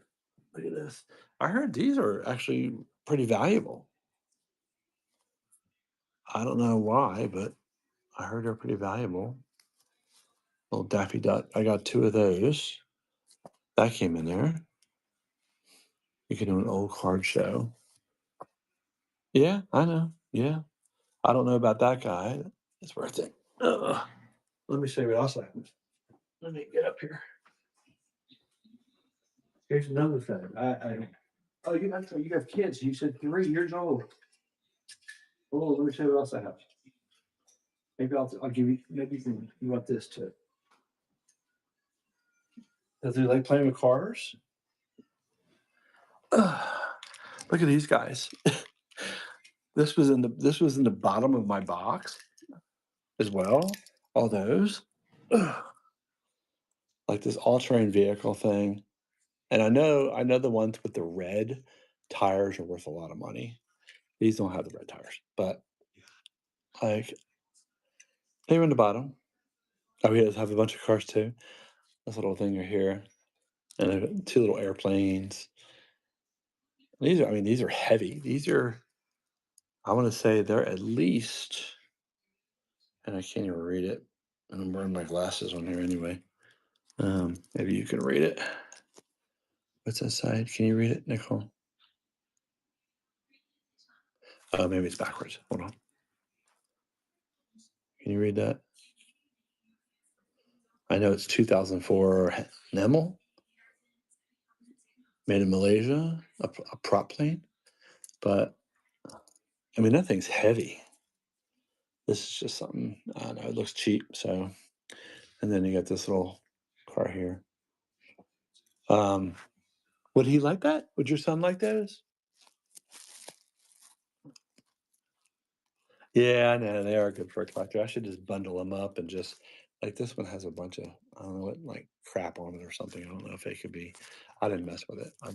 Look at this. I heard these are actually pretty valuable. I don't know why, but I heard they're pretty valuable. Little Daffy Duck. I got two of those. That came in there. You can do an old card show. Yeah, I know. Yeah. I don't know about that guy. It's worth it. Let me show you what else I have. Let me get up here. Here's another thing. Oh, you have kids. You said 3 years old. Oh, let me show you what else I have. Maybe I'll give you. Maybe you want this too. Does he like playing with cars? Look at these guys. This was in the bottom of my box as well. All those. Ugh. Like this all-terrain vehicle thing. And I know the ones with the red tires are worth a lot of money. These don't have the red tires, but like they were in the bottom. Oh, he does have a bunch of cars too. This little thing right here, and two little airplanes. These are heavy. These are, I want to say they're at least, and I can't even read it. And I'm wearing my glasses on here anyway. Maybe you can read it. What's that side? Can you read it, Nicole? Oh, maybe it's backwards. Hold on. Can you read that? I know it's 2004 Nemel, made in Malaysia, a prop plane. But I mean, that thing's heavy. This is just something, I don't know, it looks cheap. So, and then you got this little car here. Um, would he like that? Would your son like those? Yeah, I know they are good for a collector. I should just bundle them up and just like this one has a bunch of I don't know what like crap on it or something. I don't know if it could be. I didn't mess with it. I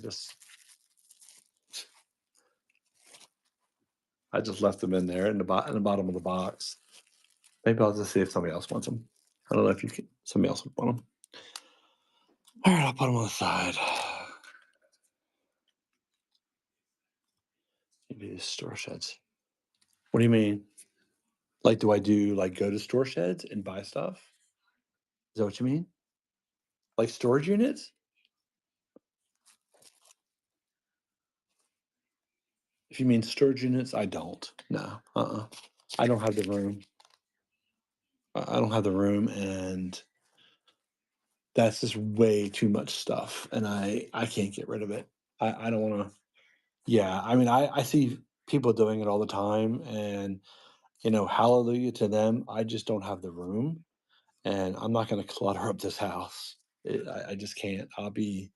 just left them in there in the bottom of the box. Maybe I'll just see if somebody else wants them. I don't know if somebody else would want them. All right, I'll put them on the side. Maybe these store sheds. What do you mean? Like, do I do like go to store sheds and buy stuff? Is that what you mean? Like storage units? If you mean storage units, I don't. No. I don't have the room. I don't have the room, and that's just way too much stuff, and I can't get rid of it. I don't want to. Yeah, I mean, I see people doing it all the time, and hallelujah to them. I just don't have the room, and I'm not going to clutter up this house. I just can't. I'll be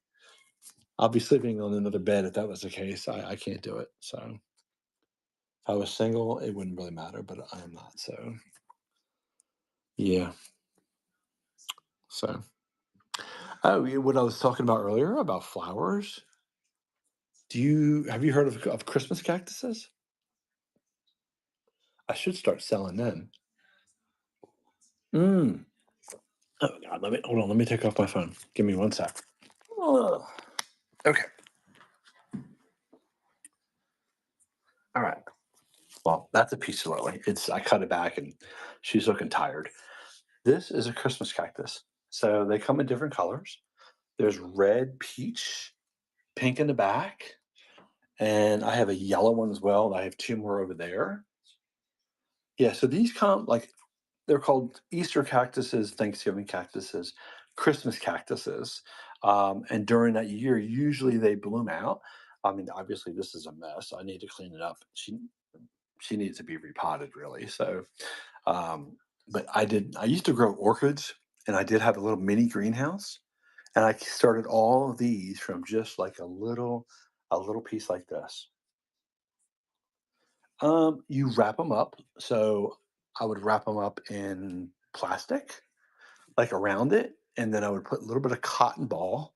sleeping on another bed if that was the case. I can't do it. So if I was single, it wouldn't really matter, but I am not. So yeah. So oh, yeah, what I was talking about earlier about flowers. Have you heard of Christmas cactuses? I should start selling them. Mm. Oh God, let me hold on. Let me take off my phone. Give me one sec. Ugh. Okay. All right. Well, that's a peace lily. It's I cut it back and she's looking tired. This is a Christmas cactus. So they come in different colors. There's red, peach, pink in the back, and I have a yellow one as well. I have two more over there. Yeah, so these come like they're called Easter cactuses, Thanksgiving cactuses, Christmas cactuses. And during that year, usually they bloom out. I mean, obviously this is a mess. I need to clean it up. She needs to be repotted really. So but I used to grow orchids and I did have a little mini greenhouse and I started all of these from just like a little piece like this. You wrap them up. So I would wrap them up in plastic, like around it, and then I would put a little bit of cotton ball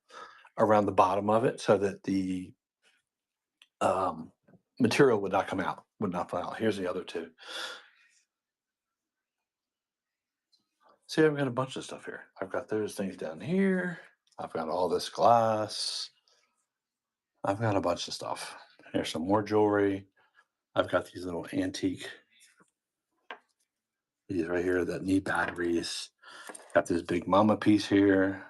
around the bottom of it so that the um, material would not come out, would not fall out. Here's the other two. See, I've got a bunch of stuff here. I've got those things down here. I've got all this glass. I've got a bunch of stuff. Here's some more jewelry. I've got these little antique, these right here that need batteries. Got this big mama piece here.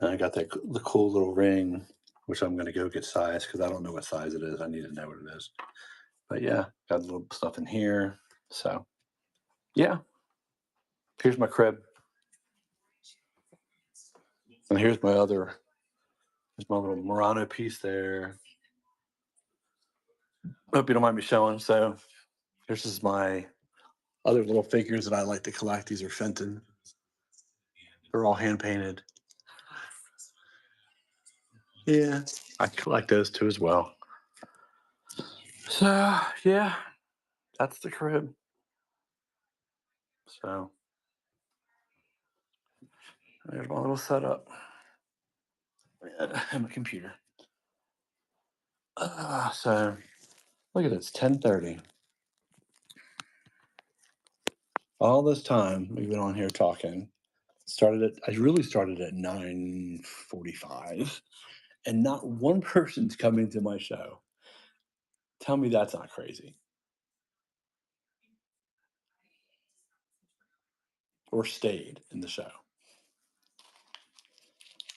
And I got the cool little ring, which I'm gonna go get size because I don't know what size it is. I need to know what it is. But yeah, got a little stuff in here. So yeah, here's my crib. And here's my little Murano piece there. Hope you don't mind me showing. So here's just my other little figures that I like to collect. These are Fenton. They're all hand painted. Yeah, I collect those too as well. So yeah, that's the crib. So there's my little setup and my computer. So look at it, it's 10:30. All this time we've been on here talking. I really started at 9:45, and not one person's coming to my show. Tell me that's not crazy. Or stayed in the show.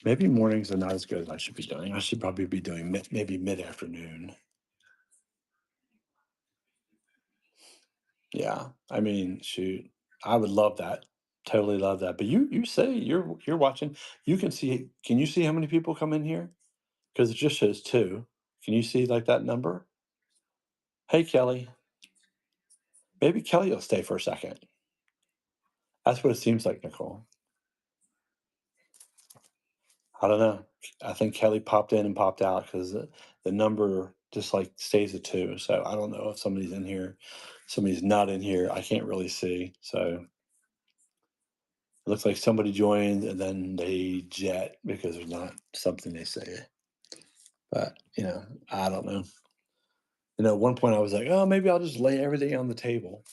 Maybe mornings are not as good as I should be doing. I should probably be doing maybe mid-afternoon. Yeah, I mean, shoot, I would love that. Totally love that. But you say you're watching. You can see. Can you see how many people come in here? Because it just shows two. Can you see like that number? Hey, Kelly. Maybe Kelly will stay for a second. That's what it seems like, Nicole. I don't know. I think Kelly popped in and popped out because the number just like stays at two. So I don't know if somebody's in here, somebody's not in here. I can't really see. So it looks like somebody joined and then they jet because there's not something they say. But I don't know. At one point I was like, oh, maybe I'll just lay everything on the table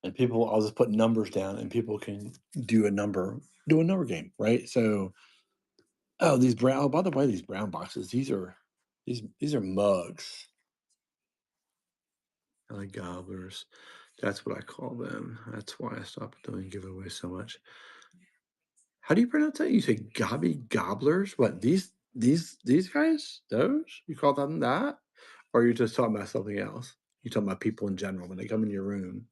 and I'll just put numbers down and people can do a number game, right? So, oh, by the way, these brown boxes, these are mugs. I like gobblers. That's what I call them. That's why I stopped doing giveaways so much. How do you pronounce that? You say gobby gobblers? What these guys? Those? You call them that? Or are you just talking about something else? You talking about people in general when they come in your room?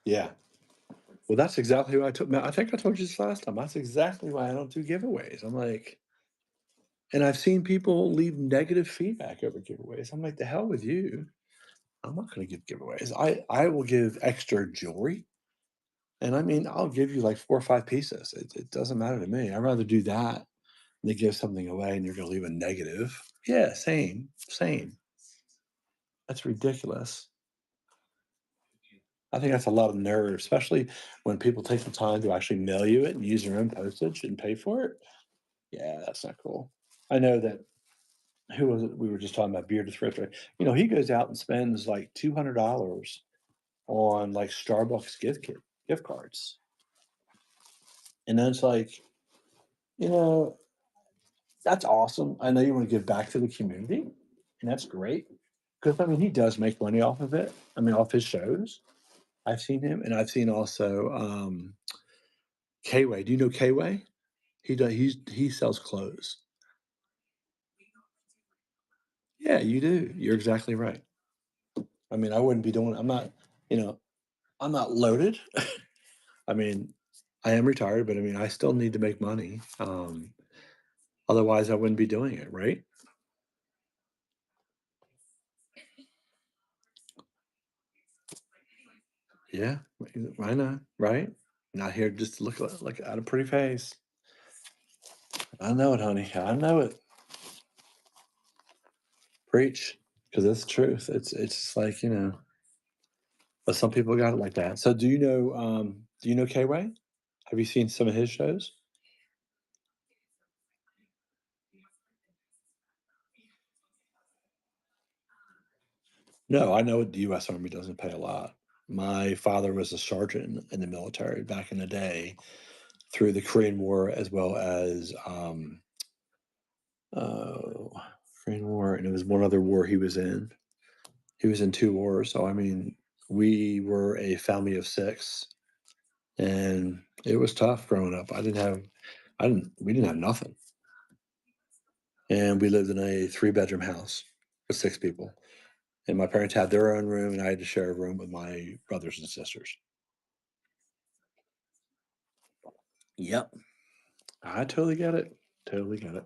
Yeah. Well, that's exactly why I think I told you this last time. That's exactly why I don't do giveaways. I'm like, and I've seen people leave negative feedback over giveaways. I'm like, the hell with you. I'm not going to give giveaways. I will give extra jewelry. And I mean, I'll give you like 4 or 5 pieces. It doesn't matter to me. I'd rather do that than give something away and you're gonna leave a negative. Yeah, same, same. That's ridiculous. I think that's a lot of nerve, especially when people take the time to actually mail you it and use their own postage and pay for it. Yeah, that's not cool. I know that who was it? We were just talking about Bearded Thrift, right? He goes out and spends like $200 on like Starbucks gift cards, and then it's like, you know, that's awesome. I know you want to give back to the community, and that's great. Because I mean, he does make money off of it. I mean, off his shows. I've seen him, and I've seen also K-Way. Do you know K-Way? He sells clothes. Yeah, you do. You're exactly right. I mean, I wouldn't be doing. You know, I'm not loaded. I mean, I am retired, but I mean, I still need to make money. Otherwise, I wouldn't be doing it, right? Yeah, I know, right? Not here just to look at a pretty face. I know it, honey. I know it. Preach, because it's truth. It's just like but some people got it like that. So do you know K-Way? Have you seen some of his shows? No, I know the US Army doesn't pay a lot. My father was a sergeant in the military back in the day through the Korean War as well as uh, Korean War, and it was one other war he was in. He was in 2 wars, so I mean, we were a family of 6, and it was tough growing up. We didn't have nothing, and we lived in a 3-bedroom house with 6 people, and my parents had their own room, and I had to share a room with my brothers and sisters. Yep. I totally get it. Totally get it.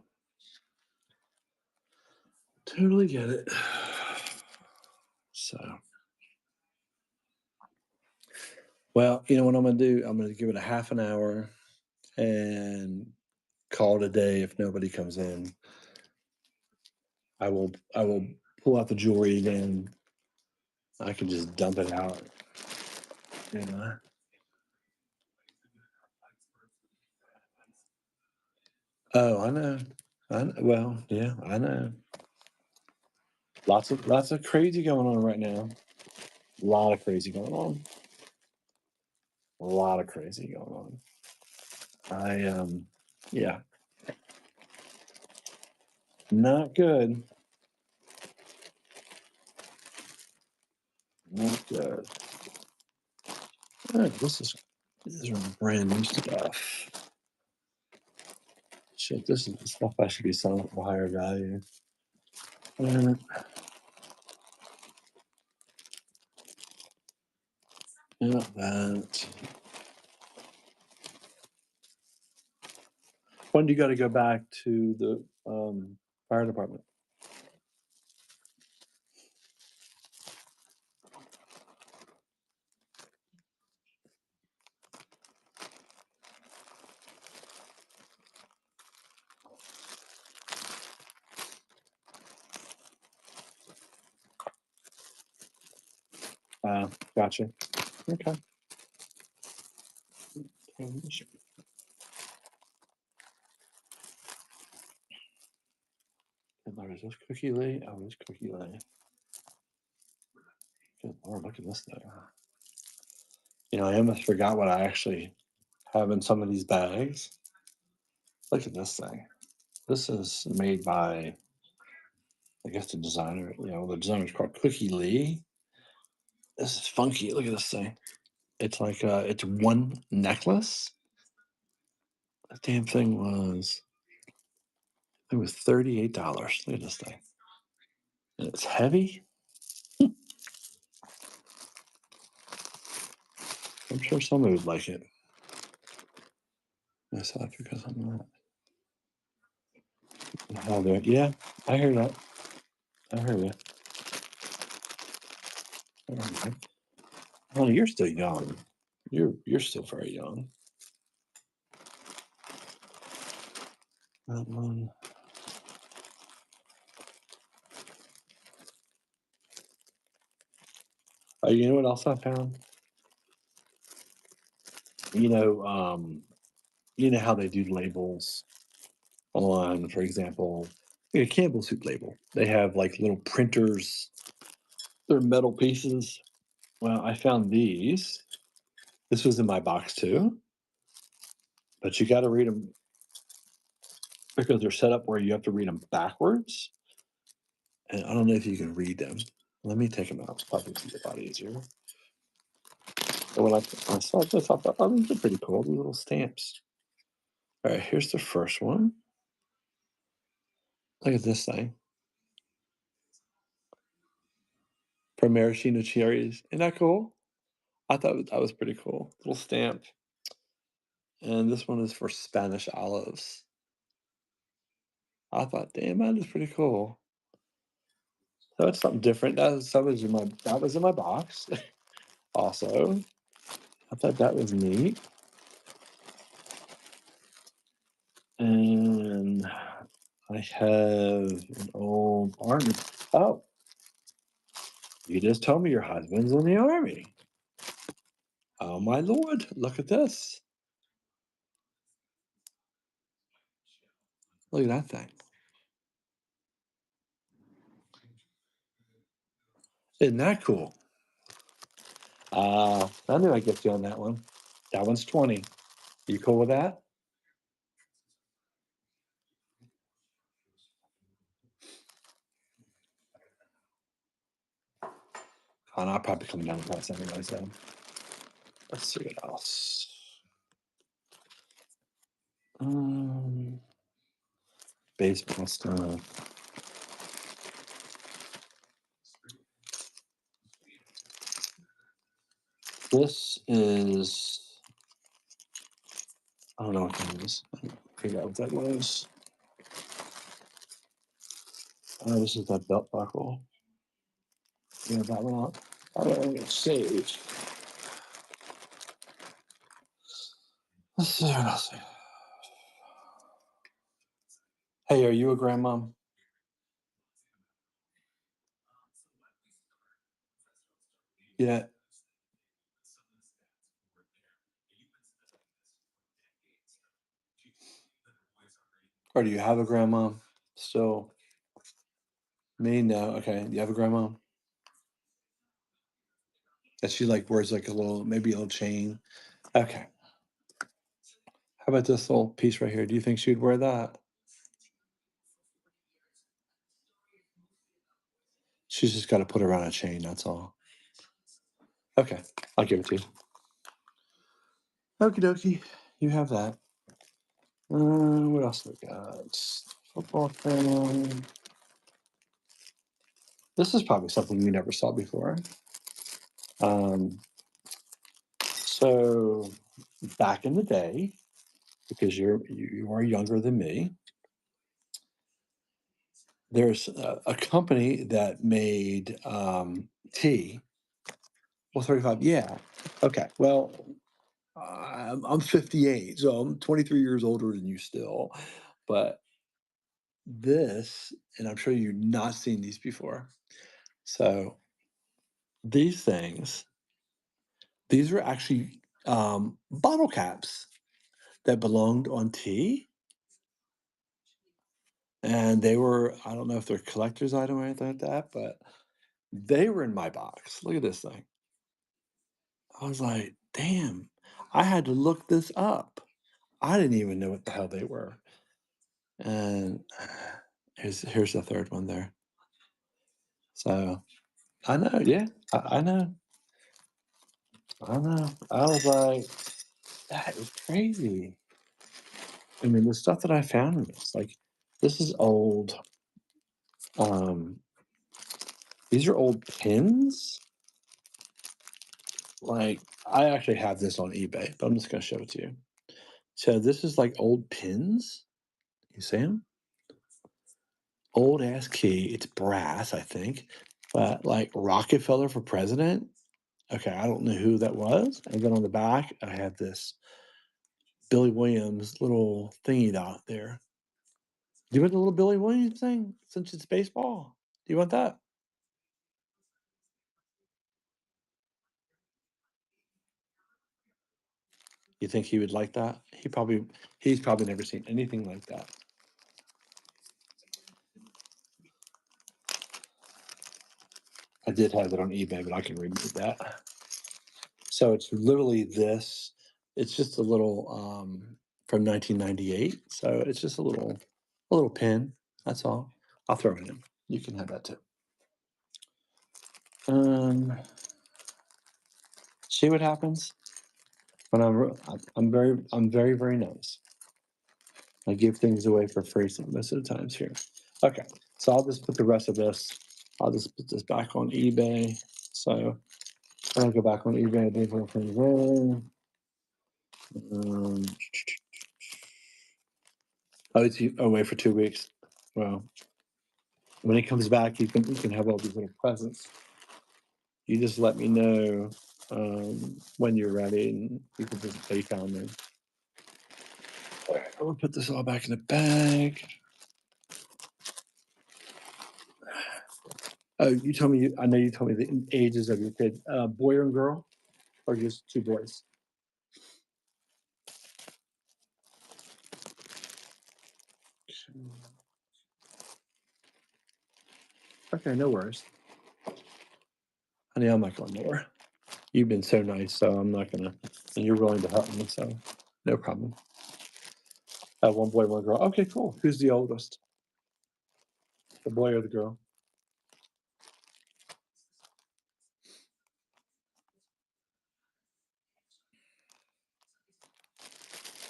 Totally get it. So, well, you know what I'm gonna do? I'm gonna give it a half an hour and call it a day if nobody comes in. I will pull out the jewelry again. I can just dump it out. You know. Oh, I know. Well, yeah, I know. Lots of crazy going on right now. A lot of crazy going on. A lot of crazy going on. Yeah, not good. Not good. Oh, this is brand new stuff. Shit, this is the stuff I should be selling for higher value. Uh, Not that. When do you got to go back to the fire department? Gotcha. Okay. Good Lord, is this Cookie Lay? Oh, it's Cookie Lay. Good Lord, look at this thing. I almost forgot what I actually have in some of these bags. Look at this thing. This is made by, I guess, the designer. The designer's called Cookie Lee. This is funky. Look at this thing. It's like it's one necklace. That damn thing was it was $38. Look at this thing. And it's heavy. I'm sure somebody would like it. Yes, I forgot something like that. Yeah, I hear that. I heard that. All right. Honey, you're still young. You're still very young. That one. You know what else I found? You know, um, you know how they do labels online, for example. a Campbell soup label. They have like little printers. They're metal pieces. Well, I found these. This was in my box too, but you got to read them because they're set up where you have to read them backwards. And I don't know if you can read them. Let me take them out. It's probably a lot easier. And when I saw this, I thought, oh, these are pretty cool. These little stamps. All right, here's the first one. Look at this thing. From maraschino cherries. Isn't that cool? I thought that was pretty cool. Little stamp. And this one is for Spanish olives. I thought, damn, that is pretty cool. So it's something different. That was in my box. Also, I thought that was neat. And I have an old army. Oh, you just told me your husband's in the army. Oh my lord! Look at this. Look at that thing. Isn't that cool? I knew I'd get you on that one. That one's 20. You cool with that? And I'll probably come down and price anyway, so let's see what else. Um, Baseball stuff. This is, I don't know what that is. I don't figure out what that was. Oh, this is that belt buckle. Yeah, that one out. I don't know, save. Let's see what else. Hey, are you a grandmom? Yeah. Or do you have a grandmom still? Me, no. Okay. Do you have a grandmom? That she like wears like a little, maybe a little chain. Okay. How about this little piece right here? Do you think she'd wear that? She's just got to put around a chain. That's all. Okay. I'll give it to you. Okie dokie. You have that. What else we got? Football family. This is probably something you never saw before. Um, so back in the day, because you are younger than me, there's a company that made tea. Well, 35. Yeah. Okay. Well, I'm 58, so I'm 23 years older than you still. But this, and I'm sure you've not seen these before. So these things, these were actually bottle caps that belonged on tea. And they were, I don't know if they're collector's item or anything like that, but they were in my box. Look at this thing. I was like, damn, I had to look this up. I didn't even know what the hell they were. And here's the third one there. So I know, yeah, I know, I know. I was like, that is crazy. I mean, the stuff that I found in this, like, this is old. Um, these are old pins. Like, I actually have this on eBay, but I'm just gonna show it to you. So this is like old pins. You see them? Old ass key. It's brass, I think, but like Rockefeller for president. Okay, I don't know who that was. And then on the back, I have this Billy Williams little thingy dot there. Do you want the little Billy Williams thing since it's baseball? Do you want that? You think he would like that? He's probably never seen anything like that. I did have it on eBay, but I can remove that. So it's literally this. It's just a little from 1998. So it's just a little pin. That's all. I'll throw it in. You can have that too. See what happens when I'm very very nice. I give things away for free most of the times here. Okay, so I'll just put the rest of this. I'll just put this back on eBay. So I'll go back on eBay. These little things away. Um, oh, it's away for 2 weeks. Well, when he comes back, you can have all these little presents. You just let me know when you're ready, and you can just PayPal me. All right, I'm gonna put this all back in the bag. Oh, you told me. I know you told me the ages of your kid, boy or girl, or just two boys. Okay, no worries, honey. I'm not going nowhere. You've been so nice, so I'm not gonna. And you're willing to help me, so no problem. One boy, one girl. Okay, cool. Who's the oldest? The boy or the girl?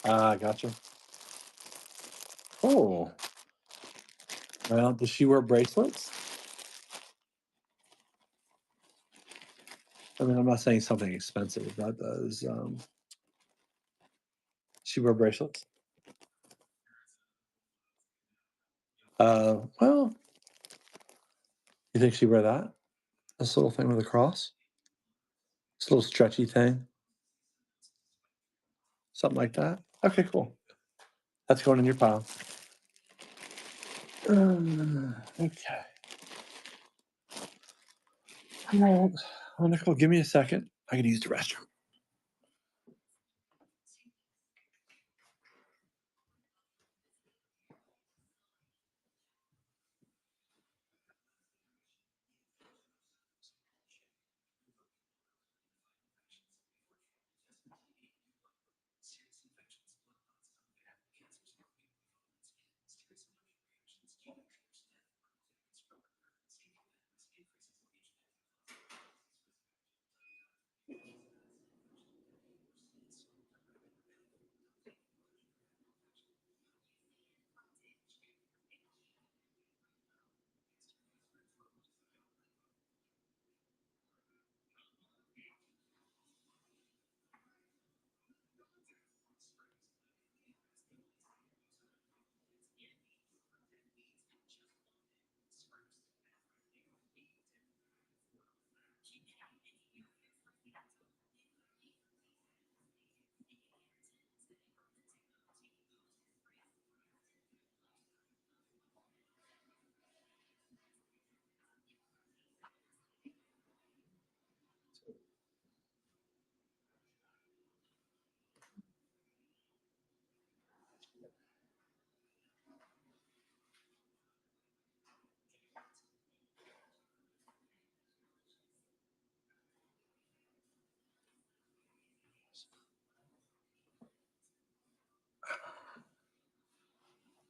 Ah, gotcha. Oh, well, does she wear bracelets? I mean, I'm not saying something expensive, but does she wear bracelets? Well, you think she wear that? This little thing with a cross? This little stretchy thing? Something like that? Okay, cool. That's going in your pile. Okay. All right. Oh, Nicole, give me a second. I gotta use the restroom.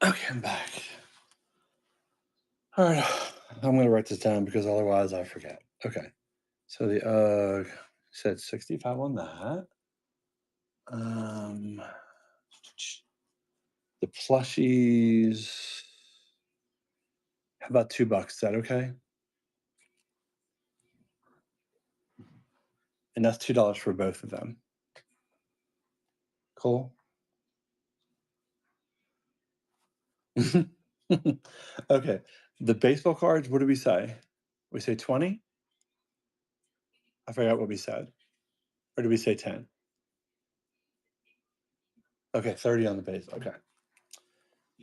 Okay, I'm back. All right. I'm gonna write this down because otherwise I forget. Okay. So the said 65 on that. Um the plushies. How about $2? Is that okay? And that's $2 for both of them. Cool. Okay. The baseball cards, what do we say? We say 20? I forgot what we said. Or did we say 10? Okay, 30 on the base. Okay.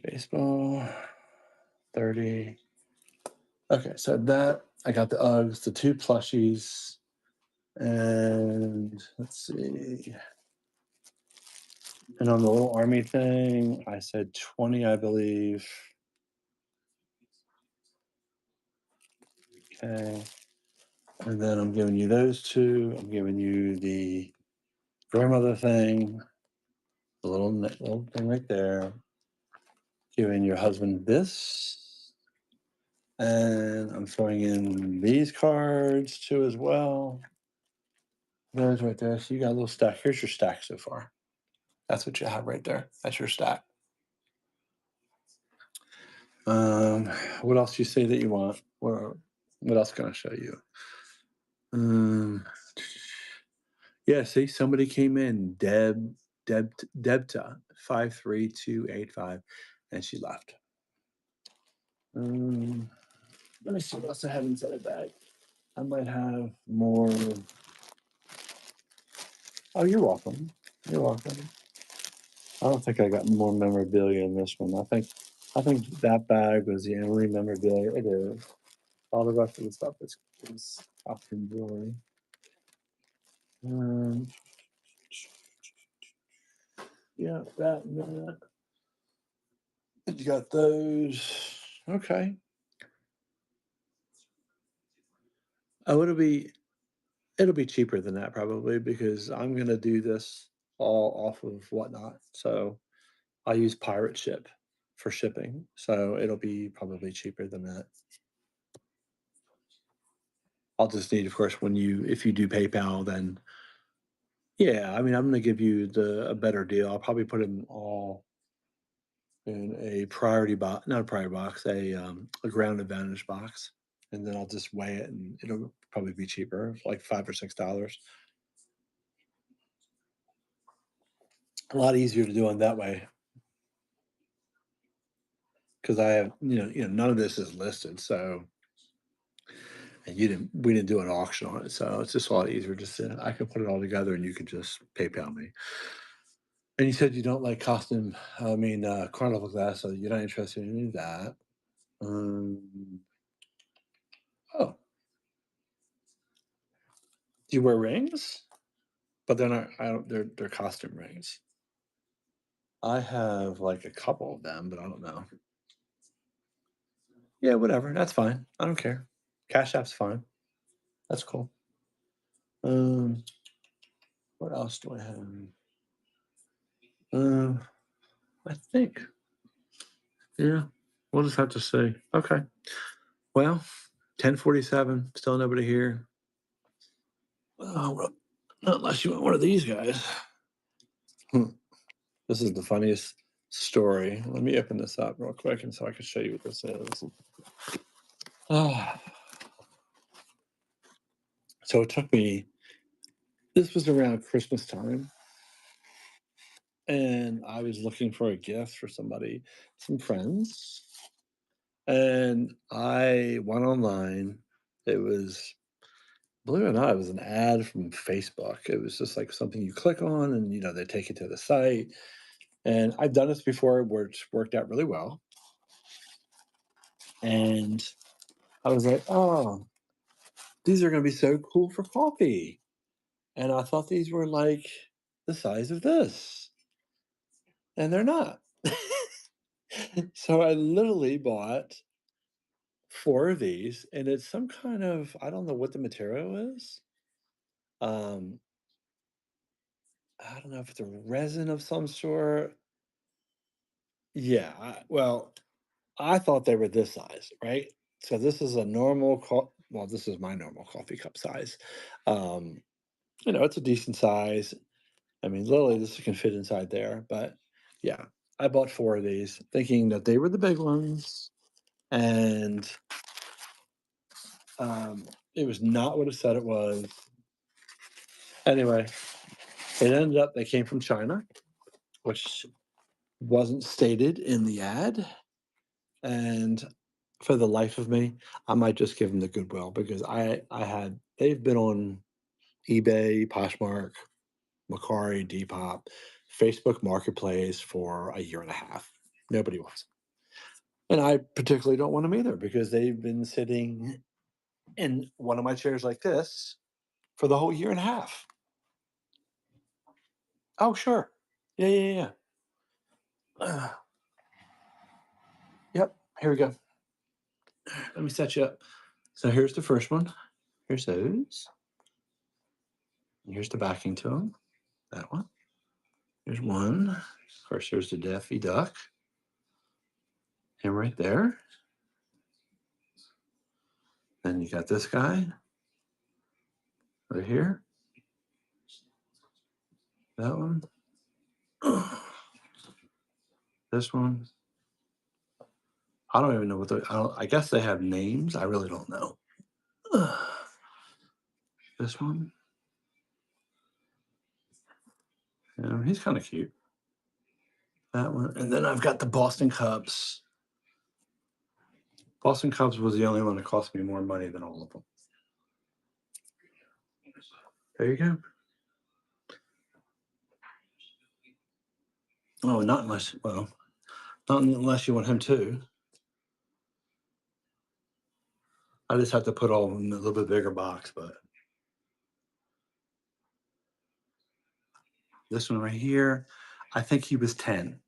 Baseball 30. Okay, so that I got the Uggs, the two plushies, and let's see. And on the little army thing, I said 20, I believe. Okay. And then I'm giving you those two. I'm giving you the grandmother thing, the little thing right there. Giving your husband this. And I'm throwing in these cards too as well. Those right there. So you got a little stack. Here's your stack so far. That's what you have right there. That's your stack. Um, what else do you say that you want? What else can I show you? Um, yeah, see, somebody came in, Debta 53285, and she left. Um, let me see what else I have inside the bag. I might have more. Oh, you're welcome. You're welcome. I don't think I got more memorabilia in this one. I think that bag was the only memorabilia it is. All the rest of the stuff is costume jewelry. Um, yeah, that and that. You got those. Okay. Oh, it'll be cheaper than that probably because I'm gonna do this all off of Whatnot. So I use Pirate Ship for shipping. So it'll be probably cheaper than that. I'll just need, of course, if you do PayPal, then yeah, I mean I'm gonna give you a better deal. I'll probably put them all in a priority box, not a priority box, a ground advantage box, and then I'll just weigh it, and it'll probably be cheaper, like $5 or $6. A lot easier to do on that way because I have, none of this is listed, so and we didn't do an auction on it, so it's just a lot easier. Just I could put it all together, and you could just PayPal me. And you said you don't like carnival glass, so you're not interested in any of that. Um, oh, do you wear rings? But they're not. I don't. They're costume rings. I have like a couple of them, but I don't know. Yeah, whatever. That's fine. I don't care. Cash App's fine. That's cool. Um, what else do I have? Um, I think. Yeah, we'll just have to see. Okay. Well, 10:47. Still nobody here. Well, not unless you want one of these guys. Hmm, this is the funniest story. Let me open this up real quick, and so I can show you what this is. Ah, so it took me. This was around Christmas time, and I was looking for a gift for somebody, some friends, and I went online. It was, believe it or not, it was an ad from Facebook. It was just like something you click on, and they take you to the site. And I've done this before, where it's worked out really well. And I was like, oh, these are going to be so cool for coffee. And I thought these were like the size of this, and they're not. So I literally bought 4 of these, and it's some kind of, I don't know what the material is. Um, I don't know if it's a resin of some sort. Yeah, well, I thought they were this size, right? So this is a well, this is my normal coffee cup size. Um, it's a decent size. I mean, literally, this can fit inside there. But yeah, I bought 4 of these, thinking that they were the big ones, and it was not what it said it was. Anyway, it ended up they came from China, which wasn't stated in the ad. And for the life of me, I might just give them the goodwill because they've been on eBay, Poshmark, Macari, Depop, Facebook Marketplace for a year and a half. Nobody wants them. And I particularly don't want them either because they've been sitting in one of my chairs like this for the whole year and a half. Oh, sure. Yeah, yeah, yeah. Yep. Here we go. Let me set you up. So here's the first one. Here's those. And here's the backing to them. That one. There's one. Of course, there's the Daffy Duck. Him right there. Then you got this guy right here. That one. This one. I don't even know what I guess they have names. I really don't know. This one. He's kind of cute. That one. And then I've got the Boston Cubs. Boston Cubs was the only one that cost me more money than all of them. There you go. Oh, not unless, well, not unless you want him to. I just have to put all of them in a little bit bigger box, but this one right here, I think he was 10.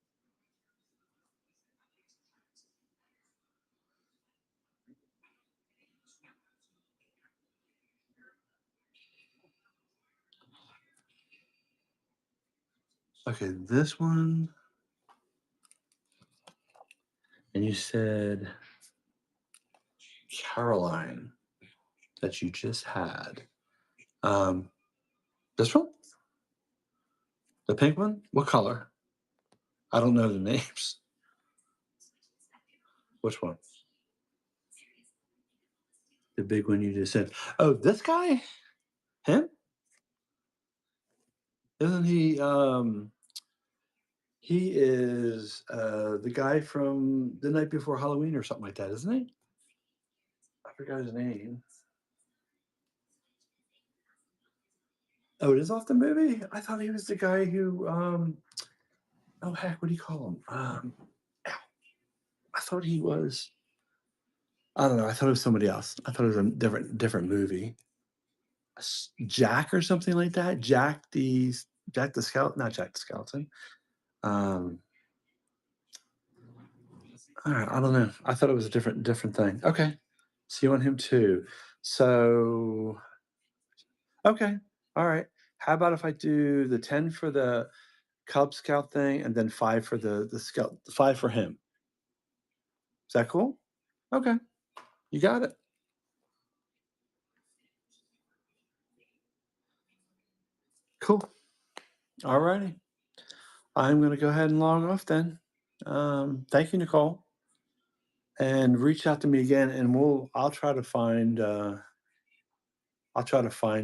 Okay, this one. And you said Caroline that you just had. Um, this one? The pink one? What color? I don't know the names. Which one? The big one you just said. Oh, this guy? Him? Isn't he is the guy from The Night Before Halloween or something like that, isn't he? I forgot his name. Oh, it is off the movie? I thought he was the guy who oh heck, what do you call him? Ow. I thought he was I don't know, I thought it was somebody else. I thought it was a different movie. Jack or something like that? Jack the Skeleton, not Jack the Skeleton. Um all right, I don't know. I thought it was a different thing. Okay. So you want him too. So okay. All right. How about if I do the 10 for the Cub Scout thing and then 5 for the scout 5 for him? Is that cool? Okay. You got it. Cool. All righty. I'm gonna go ahead and log off then. Thank you, Nicole. And reach out to me again and I'll try to find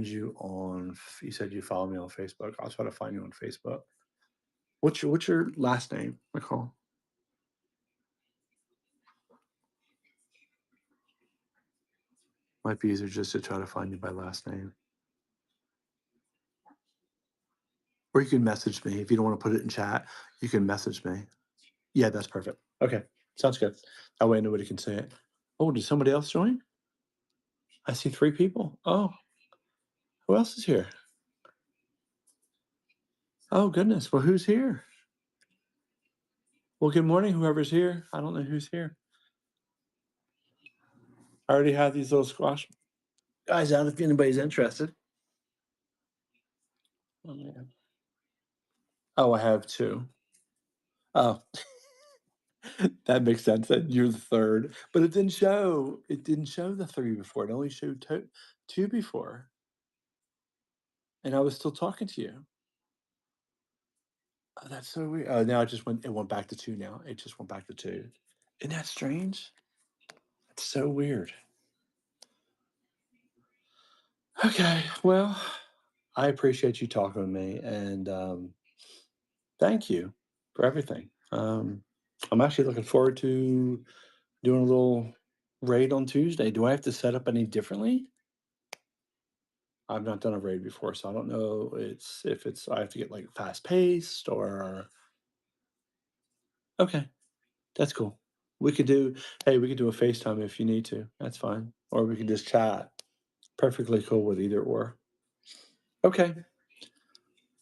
you on you said you follow me on Facebook. I'll try to find you on Facebook. What's your last name, Nicole? Might be easier just to try to find you by last name. Or you can message me. If you don't want to put it in chat, you can message me. Yeah, that's perfect. Okay. Sounds good. That way nobody can see it. Oh, did somebody else join? I see 3 people. Oh, who else is here? Oh, goodness. Well, who's here? Well, good morning, whoever's here. I don't know who's here. I already have these little squash guys out if anybody's interested. Oh, man. Oh, I have 2. Oh, that makes sense that you're the 3rd, but it didn't show the 3 before. It only showed 2 before, and I was still talking to you. Oh, that's so weird. Oh, now it went back to 2 now. It just went back to 2. Isn't that strange? That's so weird. Okay, well, I appreciate you talking with me, and, thank you for everything. I'm actually looking forward to doing a little raid on Tuesday. Do I have to set up any differently? I've not done a raid before, so I don't know if it's I have to get, like, fast paced or okay, that's cool. We could do we could do a FaceTime if you need to, that's fine, or we could just chat. Perfectly cool with either or. Okay.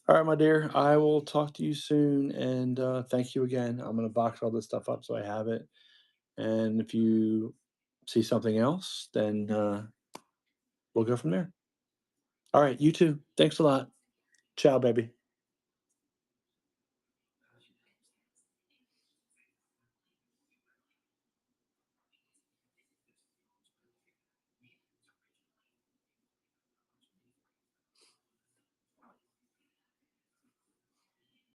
Alright, my dear, I will talk to you soon, and, thank you again. I'm gonna box all this stuff up so I have it, and if you see something else, then, we'll go from there. All right, you too. Thanks a lot. Ciao, baby.